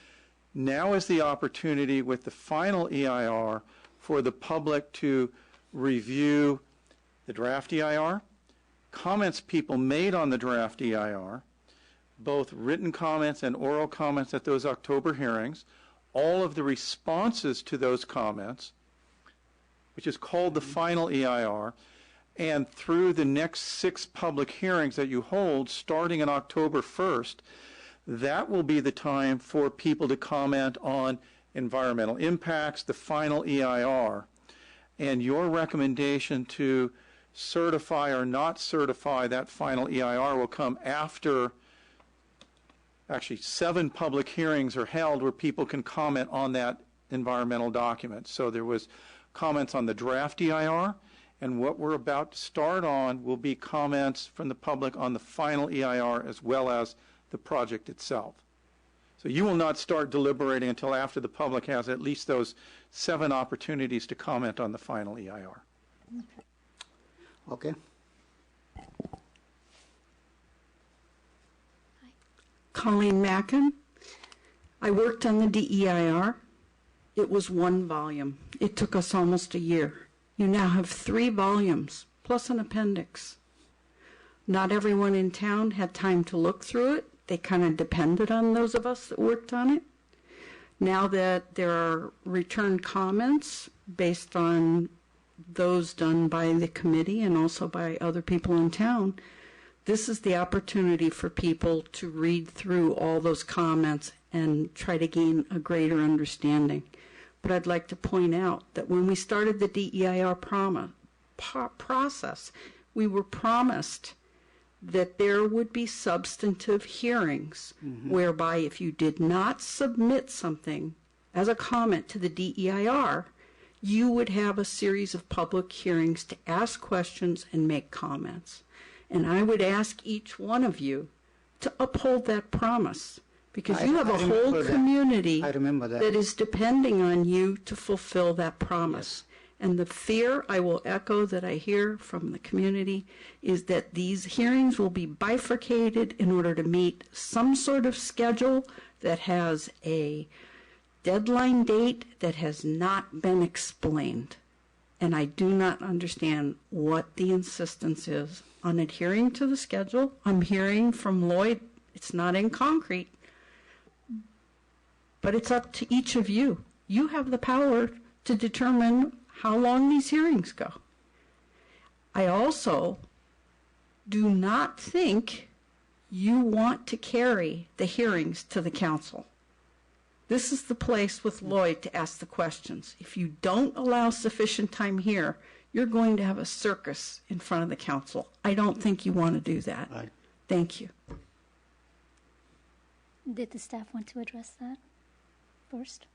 Now is the opportunity with the final EIR for the public to review the draft EIR, comments people made on the draft EIR, both written comments and oral comments at those October hearings, all of the responses to those comments, which is called the final EIR, and through the next 6 public hearings that you hold starting on October 1st, that will be the time for people to comment on environmental impacts, the final EIR, and your recommendation to certify or not certify that final EIR will come after actually 7 public hearings are held where people can comment on that environmental document. So there was comments on the draft EIR, and what we're about to start on will be comments from the public on the final EIR as well as the project itself. So you will not start deliberating until after the public has at least those 7 opportunities to comment on the final EIR. Okay. Colleen Mackin. I worked on the DEIR. It was 1 volume. It took us almost a year. You now have 3 volumes, plus an appendix. Not everyone in town had time to look through it. They kind of depended on those of us that worked on it. Now that there are return comments based on those done by the committee and also by other people in town, this is the opportunity for people to read through all those comments and try to gain a greater understanding. But I'd like to point out that when we started the DEIR process, we were promised that there would be substantive hearings whereby if you did not submit something as a comment to the DEIR, you would have a series of public hearings to ask questions and make comments. And I would ask each one of you to uphold that promise, because you have a whole community that is depending on you to fulfill that promise. And the fear I will echo that I hear from the community is that these hearings will be bifurcated in order to meet some sort of schedule that has a deadline date that has not been explained. And I do not understand what the insistence is on adhering to the schedule. I'm hearing from Lloyd, it's not in concrete, but it's up to each of you. You have the power to determine how long these hearings go. I also do not think you want to carry the hearings to the council. This is the place with Lloyd to ask the questions. If you don't allow sufficient time here, you're going to have a circus in front of the council. I don't think you want to do that. Right. Thank you. Did the staff want to address that first?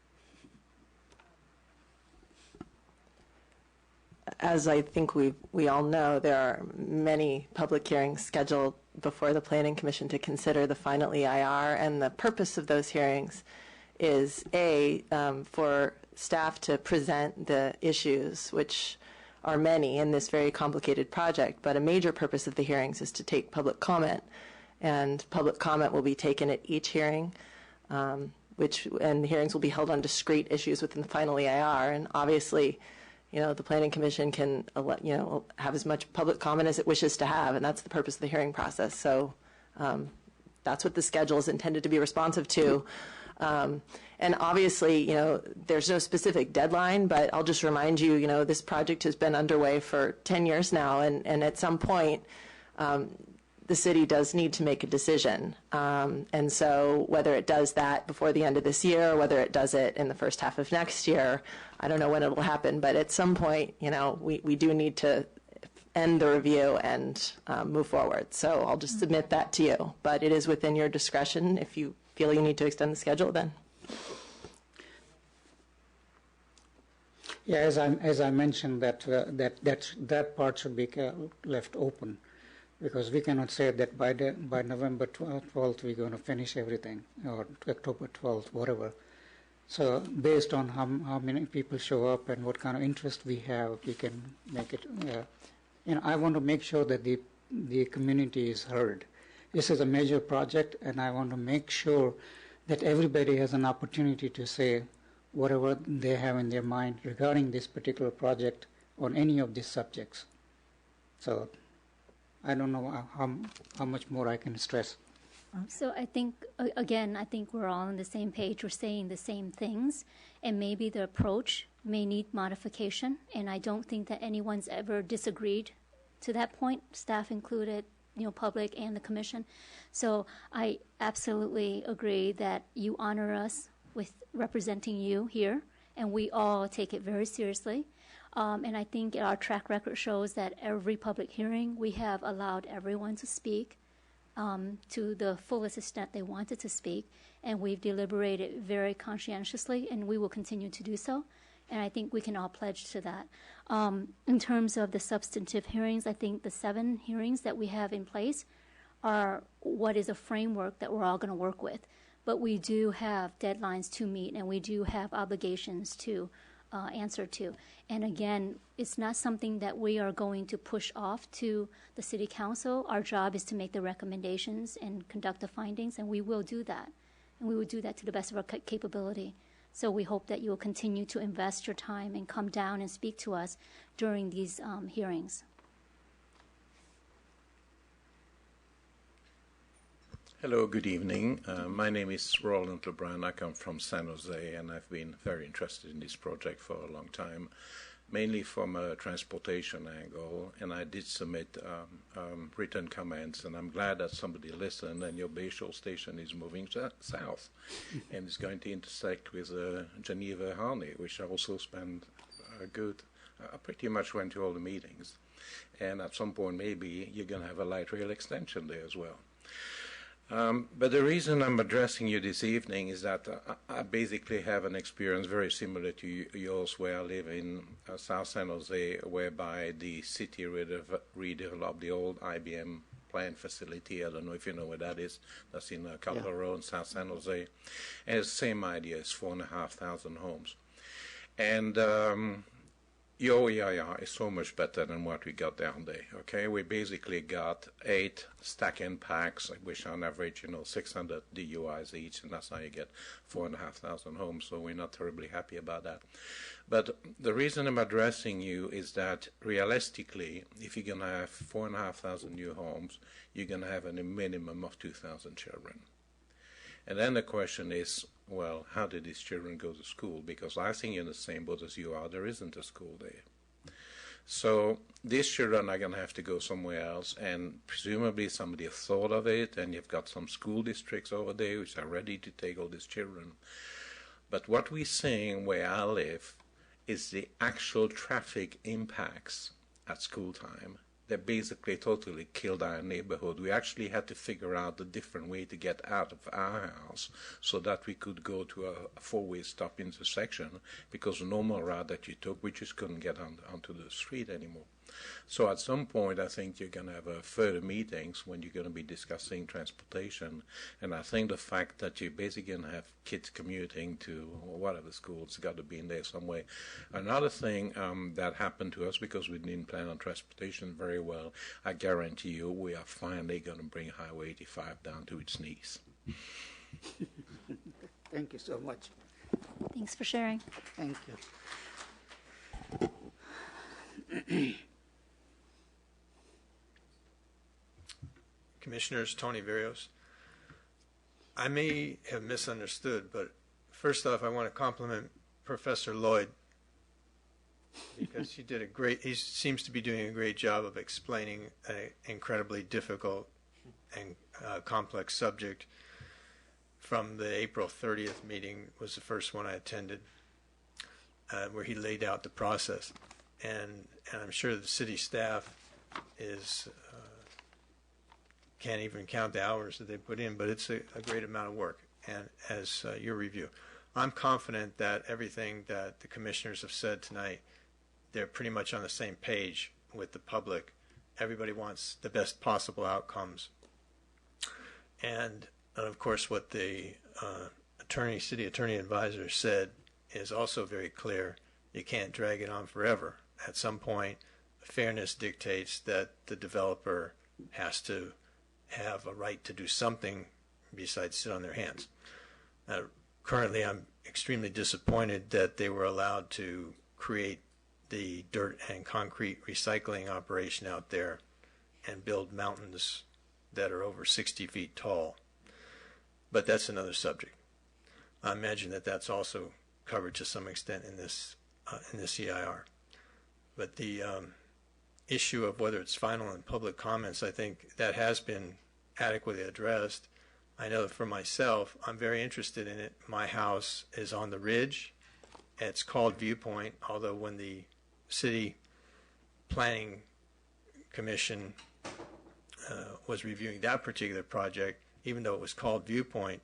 As I think we all know, there are many public hearings scheduled before the Planning Commission to consider the final EIR, and the purpose of those hearings is for staff to present the issues, which are many in this very complicated project, but a major purpose of the hearings is to take public comment, and public comment will be taken at each hearing, and the hearings will be held on discrete issues within the final EIR, and obviously, the Planning Commission can, have as much public comment as it wishes to have, and that's the purpose of the hearing process. So that's what the schedule is intended to be responsive to. And obviously, there's no specific deadline, but I'll just remind you, this project has been underway for 10 years now, and at some point, the city does need to make a decision. And so whether it does that before the end of this year, or whether it does it in the first half of next year, I don't know when it will happen, but at some point, we do need to end the review and move forward. So I'll just submit that to you. But it is within your discretion. If you feel you need to extend the schedule, then. Yeah, as I mentioned, that part should be left open, because we cannot say that by November 12th we're going to finish everything, or October 12th, whatever. So based on how many people show up and what kind of interest we have, we can make it. I want to make sure that the community is heard. This is a major project, and I want to make sure that everybody has an opportunity to say whatever they have in their mind regarding this particular project on any of these subjects. So I don't know how much more I can stress. So I think, again, I think we're all on the same page. We're saying the same things, and maybe the approach may need modification, and I don't think that anyone's ever disagreed to that point, staff included, public and the commission. So I absolutely agree that you honor us with representing you here, and we all take it very seriously. And I think our track record shows that every public hearing, we have allowed everyone to speak to the fullest extent they wanted to speak, and we've deliberated very conscientiously, and we will continue to do so. And I think we can all pledge to that. In terms of the substantive hearings, I think the 7 hearings that we have in place are what is a framework that we're all going to work with. But we do have deadlines to meet, and we do have obligations to answer to. And again, it's not something that we are going to push off to the City Council. Our job is to make the recommendations and conduct the findings, and we will do that. And we will do that to the best of our capability. So we hope that you will continue to invest your time and come down and speak to us during these hearings. Hello, good evening. My name is Roland LeBrun. I come from San Jose, and I've been very interested in this project for a long time, mainly from a transportation angle, and I did submit written comments, and I'm glad that somebody listened, and your Bayshore station is moving south, and it's going to intersect with Geneva Harney, which I also spent I pretty much went to all the meetings, and at some point maybe you're going to have a light rail extension there as well. But the reason I'm addressing you this evening is that I basically have an experience very similar to yours, where I live in South San Jose, whereby the city redeveloped the old IBM plant facility. I don't know if you know where that is. That's in Cutler Road in South San Jose. And it's the same idea. It's 4,500 homes. And your EIR is so much better than what we got down there, okay? We basically got 8 stack-in packs, which on average, 600 DUIs each, and that's how you get 4,500 homes, so we're not terribly happy about that. But the reason I'm addressing you is that realistically, if you're going to have 4,500 new homes, you're going to have a minimum of 2,000 children. And then the question is, well, how did these children go to school? Because I think in the same boat as you are, there isn't a school there. So these children are going to have to go somewhere else, and presumably somebody has thought of it, and you've got some school districts over there which are ready to take all these children. But what we're seeing where I live is the actual traffic impacts at school time. They basically totally killed our neighborhood. We actually had to figure out a different way to get out of our house so that we could go to a four-way stop intersection, because the normal route that you took, we just couldn't get onto the street anymore. So at some point, I think you're going to have further meetings when you're going to be discussing transportation. And I think the fact that you're basically going to have kids commuting to whatever school, it's got to be in there some way. Another thing that happened to us, because we didn't plan on transportation very well, I guarantee you we are finally going to bring Highway 85 down to its knees. Thank you so much. Thanks for sharing. Thank you. Commissioners, Tony Varios. I may have misunderstood, but first off, I want to compliment Professor Lloyd, because he seems to be doing a great job of explaining an incredibly difficult and complex subject. From the April 30th meeting was the first one I attended, where he laid out the process. And I'm sure the city staff can't even count the hours that they put in, but it's a great amount of work. And as your review, I'm confident that everything that the commissioners have said tonight, they're pretty much on the same page with the public. Everybody wants the best possible outcomes. And of course, what the city attorney advisor said is also very clear. You can't drag it on forever. At some point, fairness dictates that the developer has to have a right to do something besides sit on their hands. Currently, I'm extremely disappointed that they were allowed to create the dirt and concrete recycling operation out there and build mountains that are over 60 feet tall. But that's another subject. I imagine that that's also covered to some extent in this EIR. But the issue of whether it's final and public comments, I think that has been adequately addressed. I know that for myself, I'm very interested in it. My house is on the ridge. It's called Viewpoint, although when the City Planning Commission was reviewing that particular project, even though it was called Viewpoint,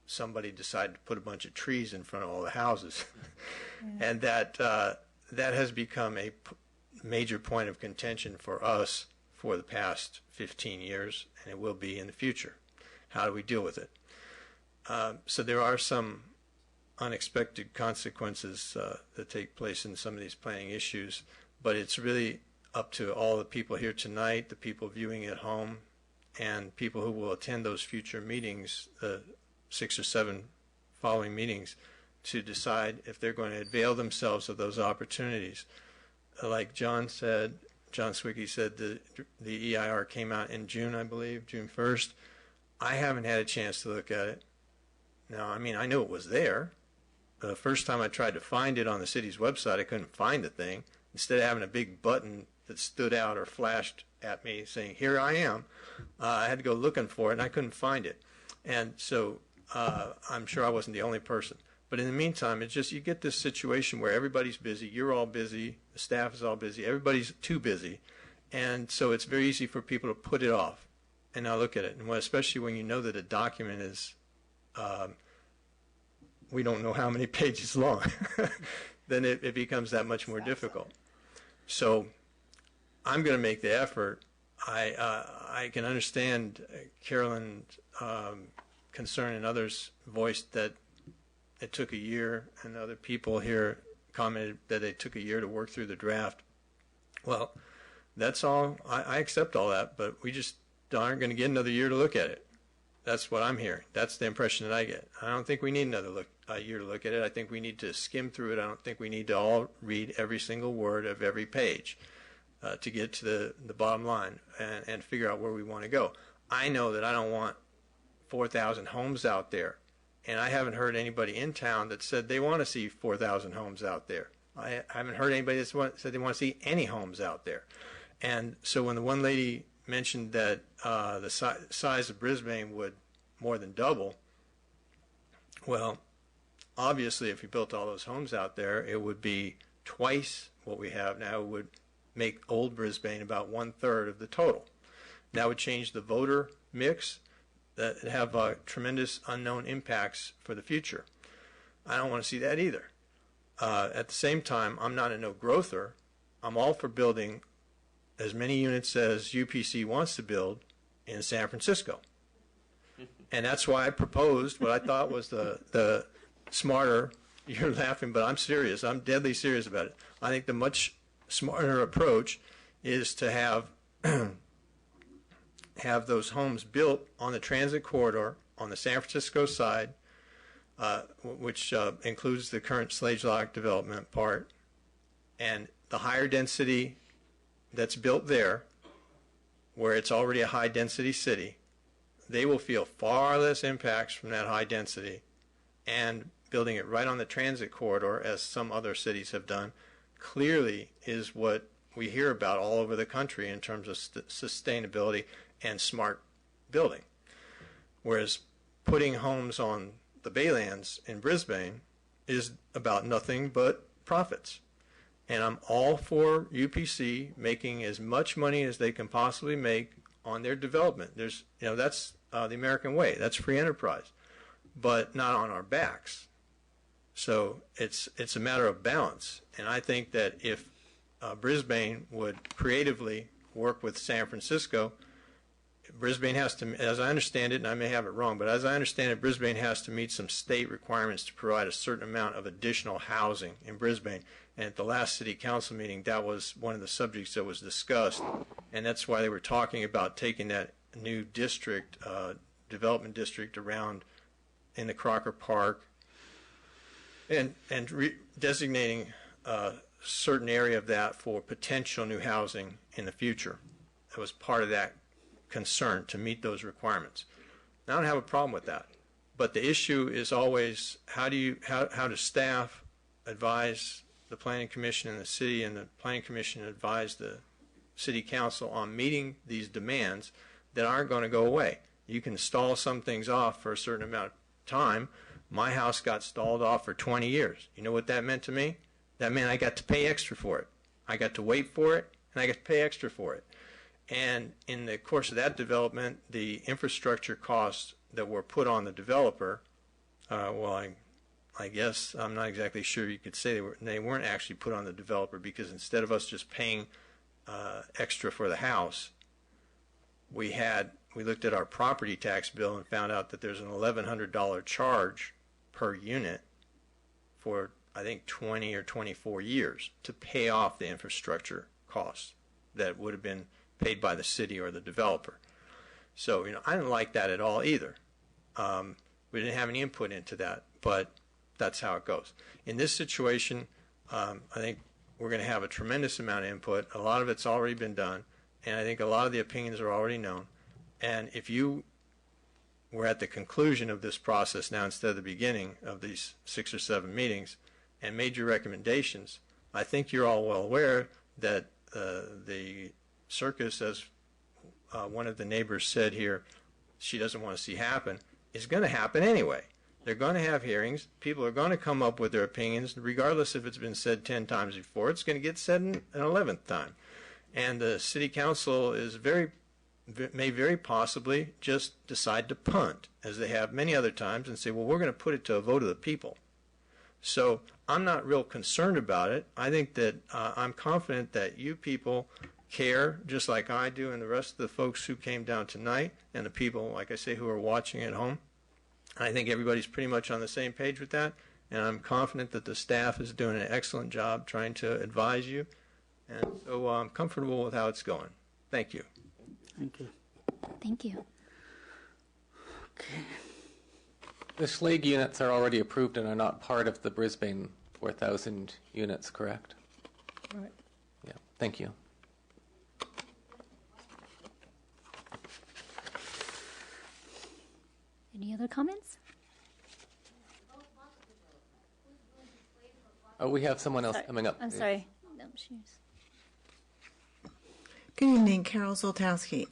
somebody decided to put a bunch of trees in front of all the houses. Yeah. And that has become a major point of contention for us for the past 15 years, and it will be in the future. How do we deal with it? So there are some unexpected consequences that take place in some of these planning issues, but it's really up to all the people here tonight, the people viewing at home, and people who will attend those future meetings, 6 or 7 following meetings, to decide if they're going to avail themselves of those opportunities. Like John Swicki said, the EIR came out in June, I believe, June 1st. I haven't had a chance to look at it. Now, I mean, I knew it was there. The first time I tried to find it on the city's website, I couldn't find the thing. Instead of having a big button that stood out or flashed at me saying, "Here I am," I had to go looking for it, and I couldn't find it. And so I'm sure I wasn't the only person. But in the meantime, it's just you get this situation where everybody's busy, you're all busy, the staff is all busy, everybody's too busy. And so it's very easy for people to put it off and not look at it. And especially when you know that a document is, we don't know how many pages long, then it becomes that much more difficult. So I'm going to make the effort. I can understand Carolyn's concern and others voiced that it took a year, and other people here commented that it took a year to work through the draft. Well, that's all. I accept all that, but we just aren't going to get another year to look at it. That's what I'm hearing. That's the impression that I get. I don't think we need another year to look at it. I think we need to skim through it. I don't think we need to all read every single word of every page to get to the bottom line and figure out where we want to go. I know that I don't want 4,000 homes out there. And I haven't heard anybody in town that said they want to see 4,000 homes out there. I haven't heard anybody that said they want to see any homes out there. And so when the one lady mentioned that the size of Brisbane would more than double, well, obviously if you built all those homes out there, it would be twice what we have now. It would make old Brisbane about 1/3 of the total. That would change the voter mix, that have tremendous unknown impacts for the future. I don't want to see that either. At the same time, I'm not a no-growther. I'm all for building as many units as UPC wants to build in San Francisco. And that's why I proposed what I thought was the smarter, you're laughing, but I'm serious. I'm deadly serious about it. I think the much smarter approach is to have those homes built on the transit corridor on the San Francisco side, which includes the current Slage Lock development part, and the higher density that's built there, where it's already a high density city, they will feel far less impacts from that high density, and building it right on the transit corridor, as some other cities have done, clearly is what we hear about all over the country in terms of sustainability and smart building. Whereas putting homes on the Baylands in Brisbane is about nothing but profits. And I'm all for UPC making as much money as they can possibly make on their development. There's, that's the American way. That's free enterprise, but not on our backs. So it's a matter of balance. And I think that if Brisbane would creatively work with San Francisco, Brisbane has to, as I understand it, and I may have it wrong, but as I understand it, Brisbane has to meet some state requirements to provide a certain amount of additional housing in Brisbane. And at the last city council meeting, that was one of the subjects that was discussed. And that's why they were talking about taking that new district, development district around in the Crocker Park and designating a certain area of that for potential new housing in the future. That was part of that concern, to meet those requirements. I don't have a problem with that, but the issue is always how does staff advise the Planning Commission and the city, and the Planning Commission advise the City Council on meeting these demands that aren't going to go away. You can stall some things off for a certain amount of time. My house got stalled off for 20 years. You know what that meant to me? That meant I got to pay extra for it. I got to wait for it, and I got to pay extra for it. And in the course of that development, the infrastructure costs that were put on the developer, I guess I'm not exactly sure you could say they weren't actually put on the developer, because instead of us just paying extra for the house, we looked at our property tax bill and found out that there's an $1,100 charge per unit for, I think, 20 or 24 years to pay off the infrastructure costs that would have been paid by the city or the developer. So, I didn't like that at all either. We didn't have any input into that, but that's how it goes. In this situation, I think we're going to have a tremendous amount of input. A lot of it's already been done, and I think a lot of the opinions are already known. And if you were at the conclusion of this process now instead of the beginning of these 6 or 7 meetings and made your recommendations, I think you're all well aware that the circus, as one of the neighbors said here, she doesn't want to see happen, is going to happen anyway. They're going to have hearings. People are going to come up with their opinions, regardless if it's been said 10 times before. It's going to get said an 11th time. And the city council may very possibly just decide to punt, as they have many other times, and say, well, we're going to put it to a vote of the people. So I'm not real concerned about it. I think that I'm confident that you people care, just like I do, and the rest of the folks who came down tonight, and the people, like I say, who are watching at home. I think everybody's pretty much on the same page with that, and I'm confident that the staff is doing an excellent job trying to advise you, and so I'm comfortable with how it's going. Thank you. Thank you. Thank you. Okay. The Schlage units are already approved and are not part of the Brisbane 4,000 units, correct? Right. Yeah, thank you. Any other comments? Oh, we have someone else Sorry. coming up. I'm sorry. No, she's... Good evening, Carol Zoltowski.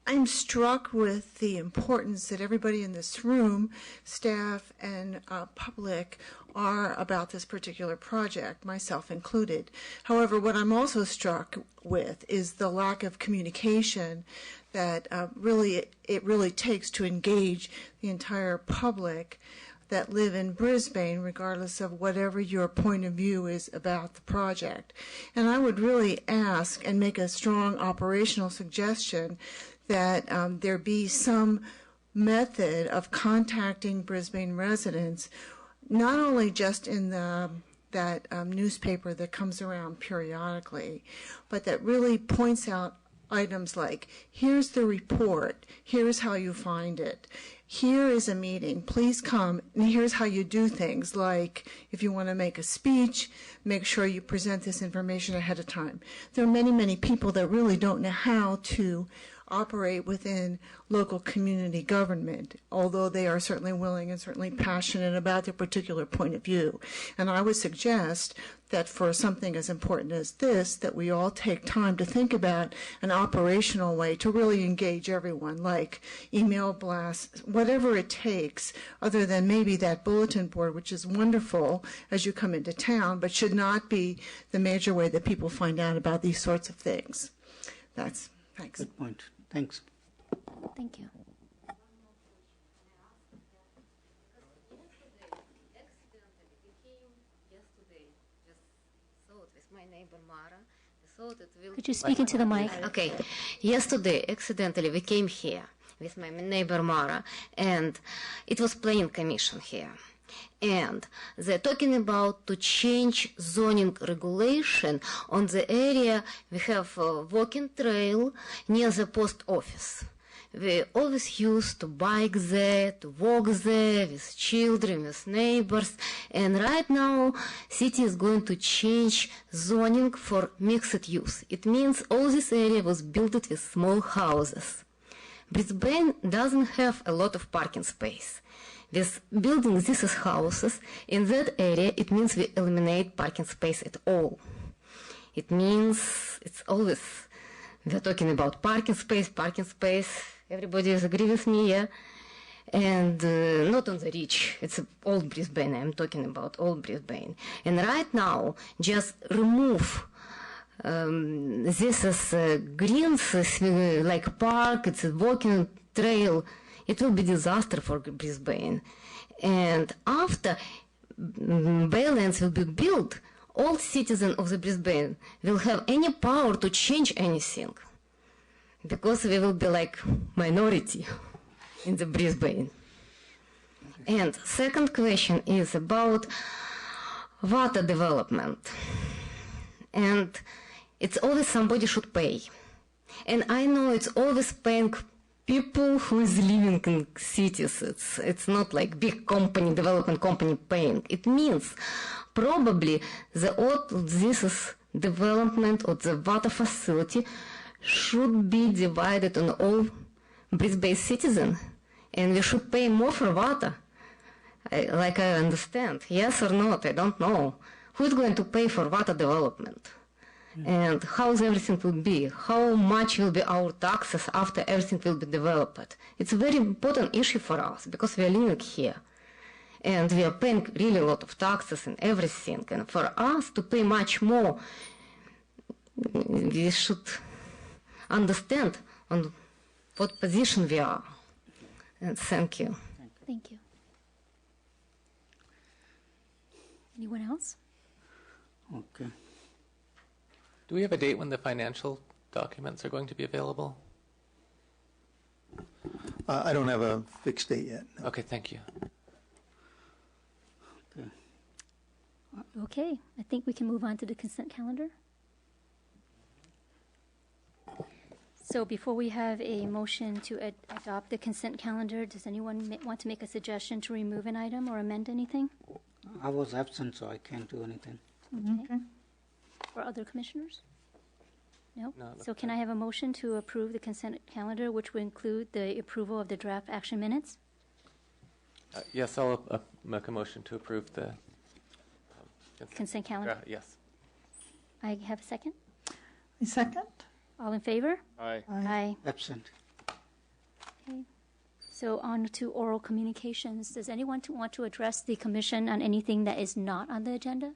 I'm struck with the importance that everybody in this room, staff and public, are about this particular project, myself included. However, what I'm also struck with is the lack of communication that it really takes to engage the entire public that live in Brisbane, regardless of whatever your point of view is about the project. And I would really ask and make a strong operational suggestion that there be some method of contacting Brisbane residents, not only just in that newspaper that comes around periodically, but that really points out items like, here's the report, here's how you find it, here is a meeting, please come, and here's how you do things, like if you want to make a speech, make sure you present this information ahead of time. There are many, many people that really don't know how to operate within local community government, although they are certainly willing and certainly passionate about their particular point of view. And I would suggest that for something as important as this, that we all take time to think about an operational way to really engage everyone, like email blasts, whatever it takes, other than maybe that bulletin board, which is wonderful as you come into town, but should not be the major way that people find out about these sorts of things. Thanks. Good point. Thanks. Thank you. Could you speak into the mic? Okay. Yesterday, accidentally, we came here with my neighbor Mara, and it was planning commission here. And they're talking about to change zoning regulation on the area. We have a walking trail near the post office. We always used to bike there, to walk there with children, with neighbors. And right now, city is going to change zoning for mixed use. It means all this area was built with small houses. Brisbane doesn't have a lot of parking space. With building these houses in that area, it means we eliminate parking space at all. It means it's always, we're talking about parking space. Everybody is agree with me, yeah? And not on the ridge. It's old Brisbane. I'm talking about old Brisbane. And right now, just remove this is greens, like park, it's a walking trail. It will be disaster for Brisbane. And after Baylands will be built, all citizens of the Brisbane will have any power to change anything. Because we will be like minority in the Brisbane. And second question is about water development. And it's always somebody should pay. And I know it's always paying people who is living in cities. It's not like big company, development company paying. It means probably this is development of the water facility should be divided on all Brisbane citizens, and we should pay more for water. Like I understand, yes or not, I don't know. Who is going to pay for water development? And how everything will be? How much will be our taxes after everything will be developed? It's a very important issue for us because we are living here. And we are paying really a lot of taxes and everything. And for us to pay much more, we should understand on what position we are. And thank you. Thank you. Anyone else? Okay. Do we have a date when the financial documents are going to be available? I don't have a fixed date yet. No. Okay, thank you. Okay. Okay, I think we can move on to the consent calendar. So before we have a motion to adopt the consent calendar, does anyone want to make a suggestion to remove an item or amend anything? I was absent, so I can't do anything. Okay. For other commissioners? No? No, So can I have a motion to approve the consent calendar, which will include the approval of the draft action minutes? Yes, I'll make a motion to approve the consent calendar? Yes. I have a second. A second? All in favor? Aye. Aye. Absent. Okay. So on to oral communications. Does anyone want to address the commission on anything that is not on the agenda?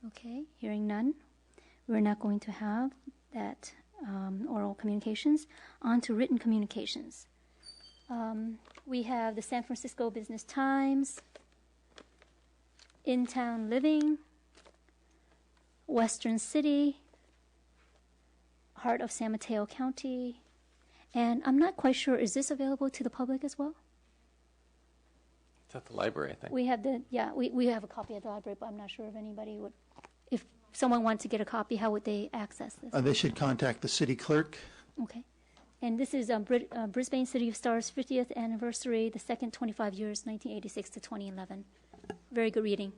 Okay, hearing none. We're not going to have that oral communications. On to written communications. We have the San Francisco Business Times, In Town Living, Western City, Heart of San Mateo County, and I'm not quite sure, is this available to the public as well? It's at the library, I think. We have we have a copy at the library, but I'm not sure if anybody would, if someone wants to get a copy, how would they access this? They should contact the city clerk. Okay. And this is Brisbane City of Stars 50th anniversary, the second 25 years, 1986 to 2011. Very good reading.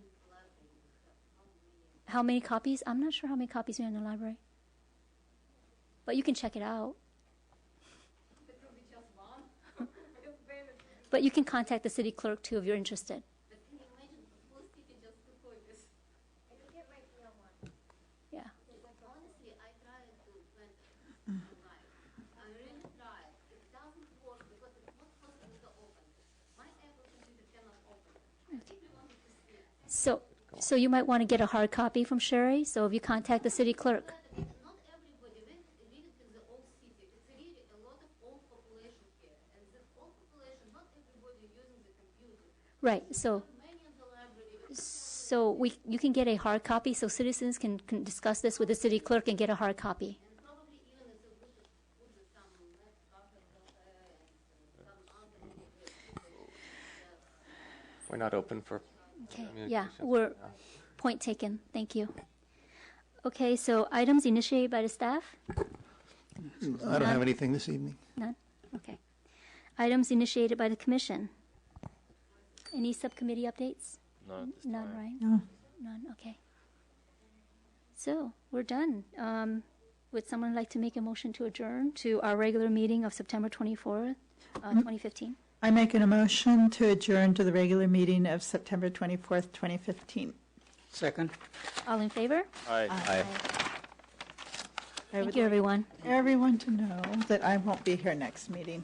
How many copies? I'm not sure how many copies are in the library. But you can check it out. But you can contact the city clerk too if you're interested. Yeah. Honestly, I tried to plant it online. I really tried. It doesn't work because it's not possible to open. My Apple computer cannot open it. I really wanted to see it. So you might want to get a hard copy from Sherry. So if you contact the city clerk. Not everybody read it in the old city. It's really a lot of old population here. And this old population, not everybody using the computer. Right. So you can get a hard copy so citizens can discuss this with the city clerk and get a hard copy. And probably even if we could put some laptop and some other. We're not open for Okay. Yeah. Point taken. Thank you. Okay. So items initiated by the staff? I don't have anything this evening. None? Okay. Items initiated by the commission? Any subcommittee updates? None, right? No. None, okay. So, we're done. Would someone like to make a motion to adjourn to our regular meeting of September 24th, 2015? I make a motion to adjourn to the regular meeting of September 24th, 2015. Second. All in favor? Aye. Aye. Thank you, everyone. Everyone to know that I won't be here next meeting.